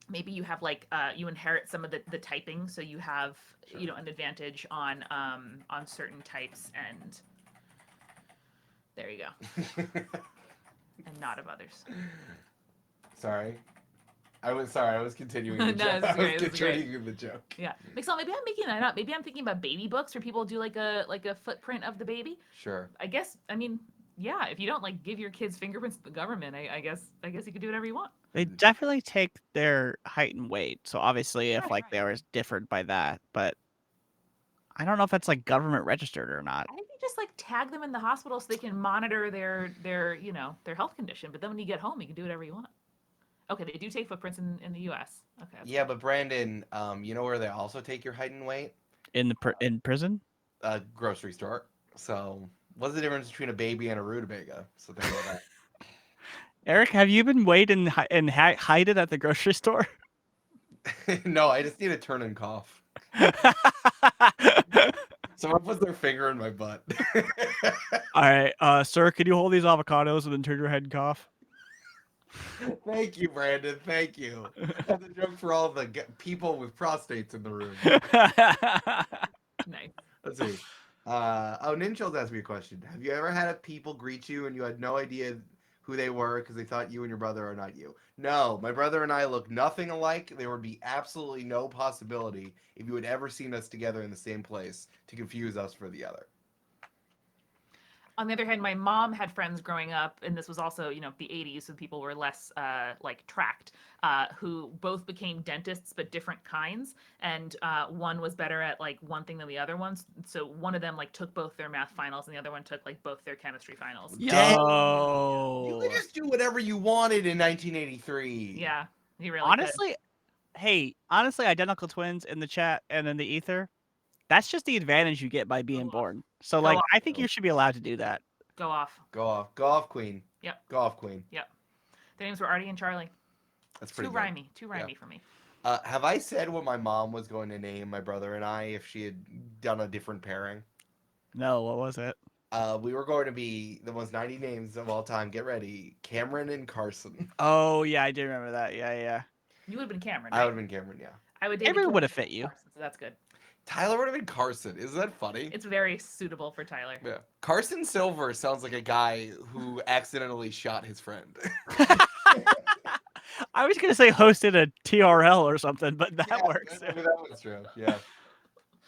maybe you have like you inherit some of the typing, so you have an advantage on certain types, and there you go, and not of others. Sorry. I was continuing the No, joke. this is great, I was this is great. continuing the joke. Yeah, Mixel, maybe I'm making that up. Maybe I'm thinking about baby books where people do like a footprint of the baby. Sure. I guess. I mean, yeah. If you don't like give your kids fingerprints to the government, I guess you could do whatever you want. They definitely take their height and weight. So obviously, if Right. they were differed by that, but I don't know if that's like government registered or not. I think they just like tag them in the hospital so they can monitor their their health condition. But then when you get home, you can do whatever you want. Okay, they do take footprints in the U.S. Okay. Yeah, but Brandon, you know where they also take your height and weight? In prison. A grocery store. So, what's the difference between a baby and a rutabaga? So think about that. Eric, have you been weighed and heighted at the grocery store? No, I just need a turn and cough. Someone puts their finger in my butt. All right, sir, can you hold these avocados and then turn your head and cough? Thank you, Brandon. Thank you. That's a joke for all the people with prostates in the room. Nice. Let's see. Ninja's asked me a question. Have you ever had people greet you and you had no idea who they were because they thought you and your brother are not you? No, my brother and I look nothing alike. There would be absolutely no possibility if you had ever seen us together in the same place to confuse us for the other. On the other hand, my mom had friends growing up, and this was also, the 80s, so people were less like tracked, who both became dentists, but different kinds. And one was better at like one thing than the other one. So one of them like took both their math finals, and the other one took like both their chemistry finals. Yo. You could just do whatever you wanted in 1983. Yeah, you really honestly, identical twins in the chat and in the ether. That's just the advantage you get by being born. So, like, I think you should be allowed to do that. Go off. Go off, Queen. Yep. Go off, Queen. Yep. Their names were Artie and Charlie. That's pretty too rhymey for me. Have I said what my mom was going to name my brother and I if she had done a different pairing? No, what was it? We were going to be the most 90 names of all time. Get ready. Cameron and Carson. Oh, yeah, I do remember that. Yeah. You would have been Cameron, right? I would have been Cameron, yeah. I would. Everyone would have fit you. Carson, so that's good. Tyler would have been Carson. Isn't that funny? It's very suitable for Tyler. Yeah. Carson Silver sounds like a guy who accidentally shot his friend. I was going to say hosted a TRL or something, but that works. Maybe that was true. Yeah.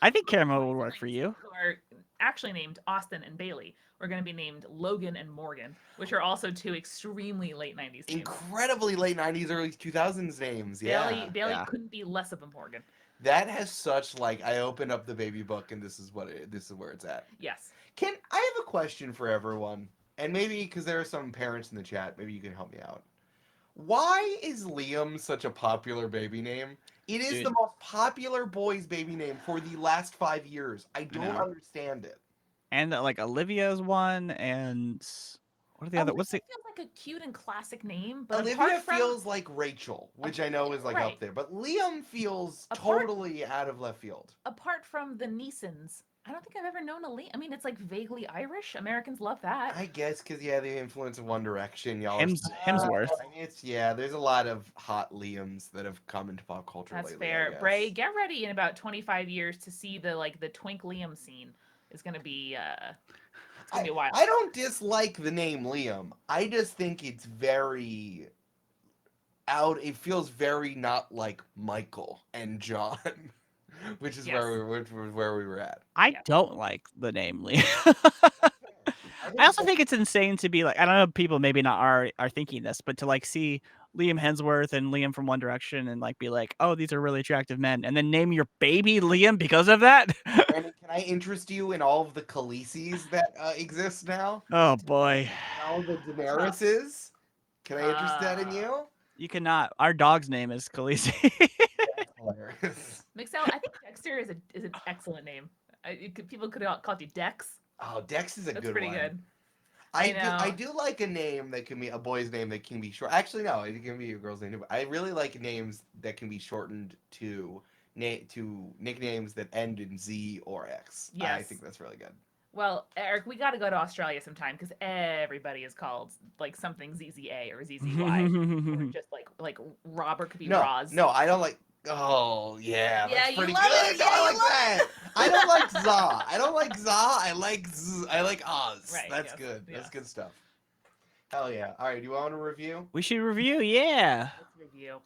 I think Cameron would work for you. Who are actually named Austin and Bailey. We're going to be named Logan and Morgan, which are also two extremely late 90s names. Incredibly late 90s, early 2000s names. Yeah. Bailey couldn't be less of a Morgan. That has such like I opened up the baby book and this is where it's at. Yes. I have a question for everyone, and maybe because there are some parents in the chat, maybe you can help me out. Why is Liam such a popular baby name? It is the most popular boy's baby name for the last 5 years. I don't understand it. And like Olivia's one, and what are the other? What's the? Feels like a cute and classic name, but Olivia feels like Rachel, which I know is like up there, but Liam feels totally out of left field. Apart from the Neesons, I don't think I've ever known a Liam. I mean, it's like vaguely Irish. Americans love that. I guess because the influence of One Direction, y'all. Hemsworth. There's a lot of hot Liams that have come into pop culture lately. That's fair. Bray, get ready in about 25 years to see the twink Liam scene. It's gonna be wild. I don't dislike the name Liam. I just think it's very out. It feels very not like Michael and John. Which is where we were at. I don't like the name Liam. I also think it's insane to be like, I don't know, people maybe not are thinking this, but to like see Liam Hemsworth and Liam from One Direction and like be like, oh, these are really attractive men, and then name your baby Liam because of that. Brandon, can I interest you in all of the Khaleesi's that exist now? Oh boy, And all the Daenerys's? Can I interest that in you? you cannot. Our dog's name is Khaleesi. That's hilarious. Mixel, I think Dexter is an excellent name. People could have called you Dex. Oh, Dex is a That's good pretty one. good. I do like a name that can be a boy's name that can be short. Actually, no, it can be a girl's name. But I really like names that can be shortened to nicknames that end in Z or X. I Yes. think that's really good. Well, Eric, we got to go to Australia sometime because everybody is called like something ZZA or ZZY, or just like Robert could be Roz. No, I don't like. Oh yeah, Yeah, that's you pretty love good. it. No, Yeah, I you like love that. I don't like Za. I don't like Za. I like Z. I like Oz. Right, That's yes, good. yeah. That's good stuff. Hell yeah. All right, do you want to review? We should review, yeah. Let's review.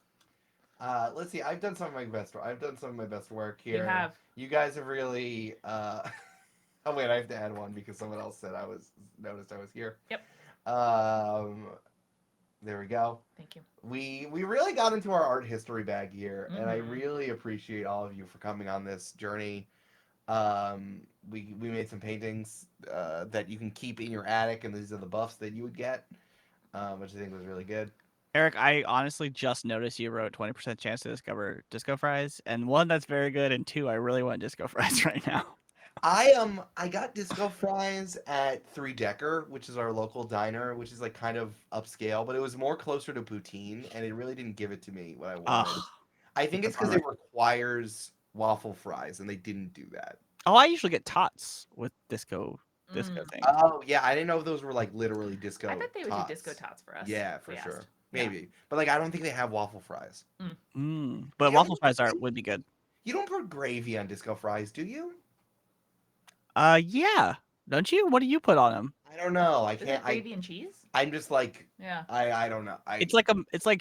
Let's see. I've done some of my best work here. You have. You guys have really. Oh wait, I have to add one because someone else said noticed I was here. Yep. There we go. Thank you. We really got into our art history bag here, and I Mhm. really appreciate all of you for coming on this journey. We made some paintings that you can keep in your attic, and these are the buffs that you would get, which I think was really good. Eric, I honestly just noticed you wrote 20% chance to discover disco fries, and one, that's very good, and two, I really want disco fries right now. I got disco fries at Three Decker, which is our local diner, which is like kind of upscale, but it was more closer to poutine, and it really didn't give it to me what I wanted. Ugh. I think it's because it requires waffle fries, and they didn't do that. Oh, I usually get tots with disco thing. Oh yeah, I didn't know if those were like literally disco. I bet they would tots. do disco tots for us. Yeah, if for we sure. asked. Maybe, but like I don't think they have waffle fries. But Yeah, waffle fries would be good. You don't put gravy on disco fries, do you? Yeah. Don't you? What do you put on them? I don't know. I Is can't. it gravy and cheese? I'm just like. Yeah. I don't know. It's like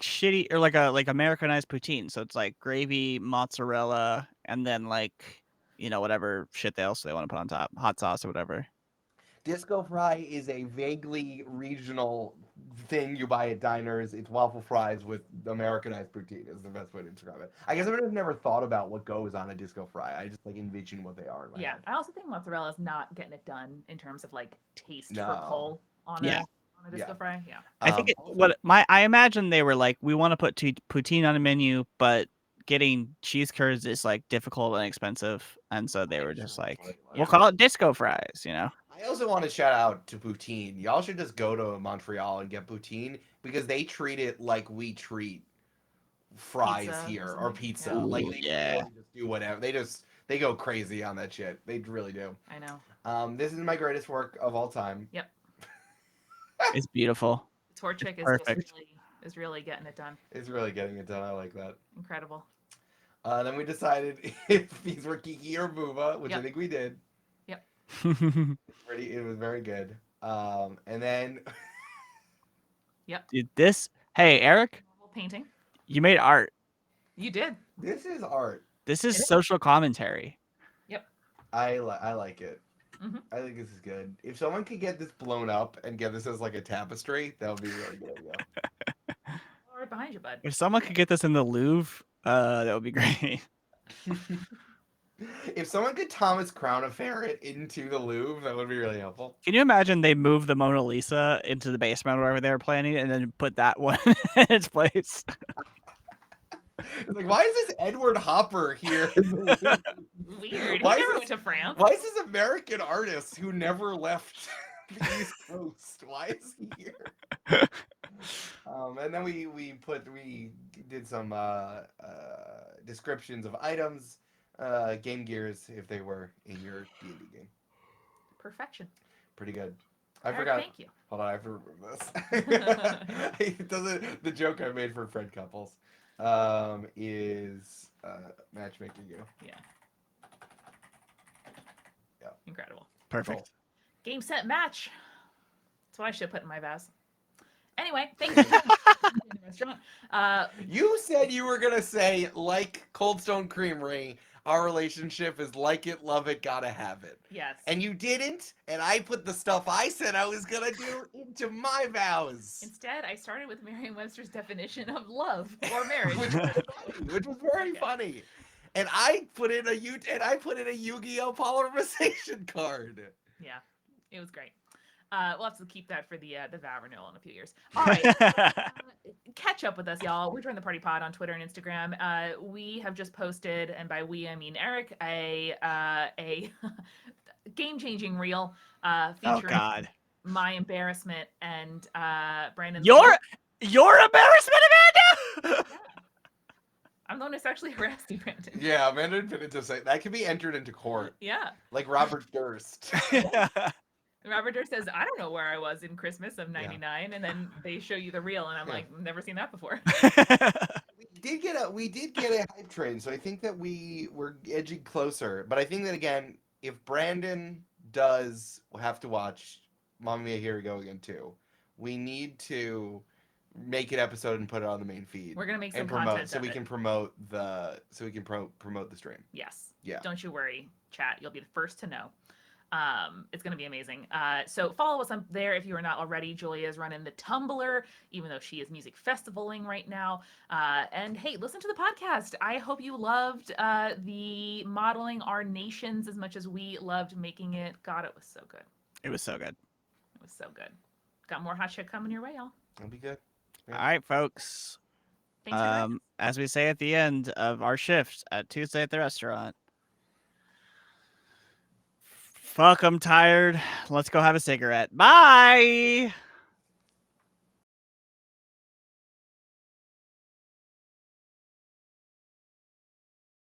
shitty or like Americanized poutine. So it's like gravy, mozzarella, and then like whatever shit else they want to put on top, hot sauce or whatever. Disco fry is a vaguely regional thing you buy at diners. It's waffle fries with Americanized poutine is the best way to describe it. I guess I've never thought about what goes on a disco fry. I just like envision what they are in my Yeah, head. I also think mozzarella is not getting it done in terms of like taste for No. pull on Yeah. a disco fry. Yeah. I think I imagine they were like, we want to put poutine on a menu, but getting cheese curds is like difficult and expensive, and so they were just like, we'll call it disco fries, I also want to shout out to poutine. Y'all should just go to Montreal and get poutine because they treat it like we treat fries Pizza here or or pizza. Yeah. Like Ooh, they yeah. really just do whatever. They go crazy on that shit. They really do. I know. This is my greatest work of all time. Yep. It's beautiful. Torchic Perfect. is really getting it done. It's really getting it done. I like that. Incredible. Then we decided if these were Kiki or Booba, which I Yep. think we did. Yep. It was very good. And then Yep. Dude, hey, Eric, Normal painting. you made art. You did. this is art. This is It is. social commentary. Yep. I like it. Mhm. I think this is good. If someone could get this blown up and get this as like a tapestry, that would be really good. Yeah. Right behind you, bud. If someone could get this in the Louvre, that would be great. If someone could Thomas Crown Affair it into the Louvre, that would be really helpful. Can you imagine they move the Mona Lisa into the basement or wherever they were planning, and then put that one in its place? It's like, why is this Edward Hopper here? Weird. Why He is never this- went to France. Why is this American artist who never left the East Coast? Why is he here? And then we did some descriptions of items, game gears if they were in your D&D game. Perfection. Pretty good. I Eric, forgot. Thank you. Hold on, I have to remember this. It doesn't. The joke I made for friend couples is matchmaking you. Yeah. Yeah. Incredible. Perfect. Cool. Game, set, match. That's what I should put in my vase. Anyway, thank you. In the restaurant. You said you were gonna say like Cold Stone Creamery. our relationship is like it, love it, gotta have it. Yes. And you didn't, and I put the stuff I said I was gonna do into my vows. Instead, I started with Merriam-Webster's definition of love or marriage. which was very Okay. funny. And I put in a Yu-Gi-Oh polymerization card. Yeah, it was great. We'll have to keep that for the vow renewal in a few years. All right, catch up with us, y'all. We're Join the Party Pod on Twitter and Instagram. We have just posted, and by we I mean Eric, a game-changing reel Oh featuring God. my embarrassment and Brandon's. Your embarrassment, Amanda. Yeah. I'm the one who's actually harassing Brandon. Yeah, Amanda admitted to say that could be entered into court, Yeah. like Robert Durst. Robert Durst says, I don't know where I was in Christmas of '99, and then they show you the reel, and I'm like, never seen that before. we did get a hype train, so I think that we were edging closer. But I think that again, if Brandon does have to watch Mamma Mia, Here We Go Again too, we need to make an episode and put it on the main feed. We're gonna make some and promote content so of we it. can promote the stream. Yes. Yeah. Don't you worry, chat. You'll be the first to know. It's going to be amazing. So follow us on there if you are not already. Julia is running the Tumblr, even though she is music festivaling right now. And hey, listen to the podcast. I hope you loved the modeling our nations as much as we loved making it. God, it was so good. It was so good. It was so good. Got more hot shit coming your way, y'all. That'll be good. Yeah. All right, folks. Thanks for joining us. As we say at the end of our shift at Tuesday at the restaurant. Fuck, I'm tired. Let's go have a cigarette. Bye.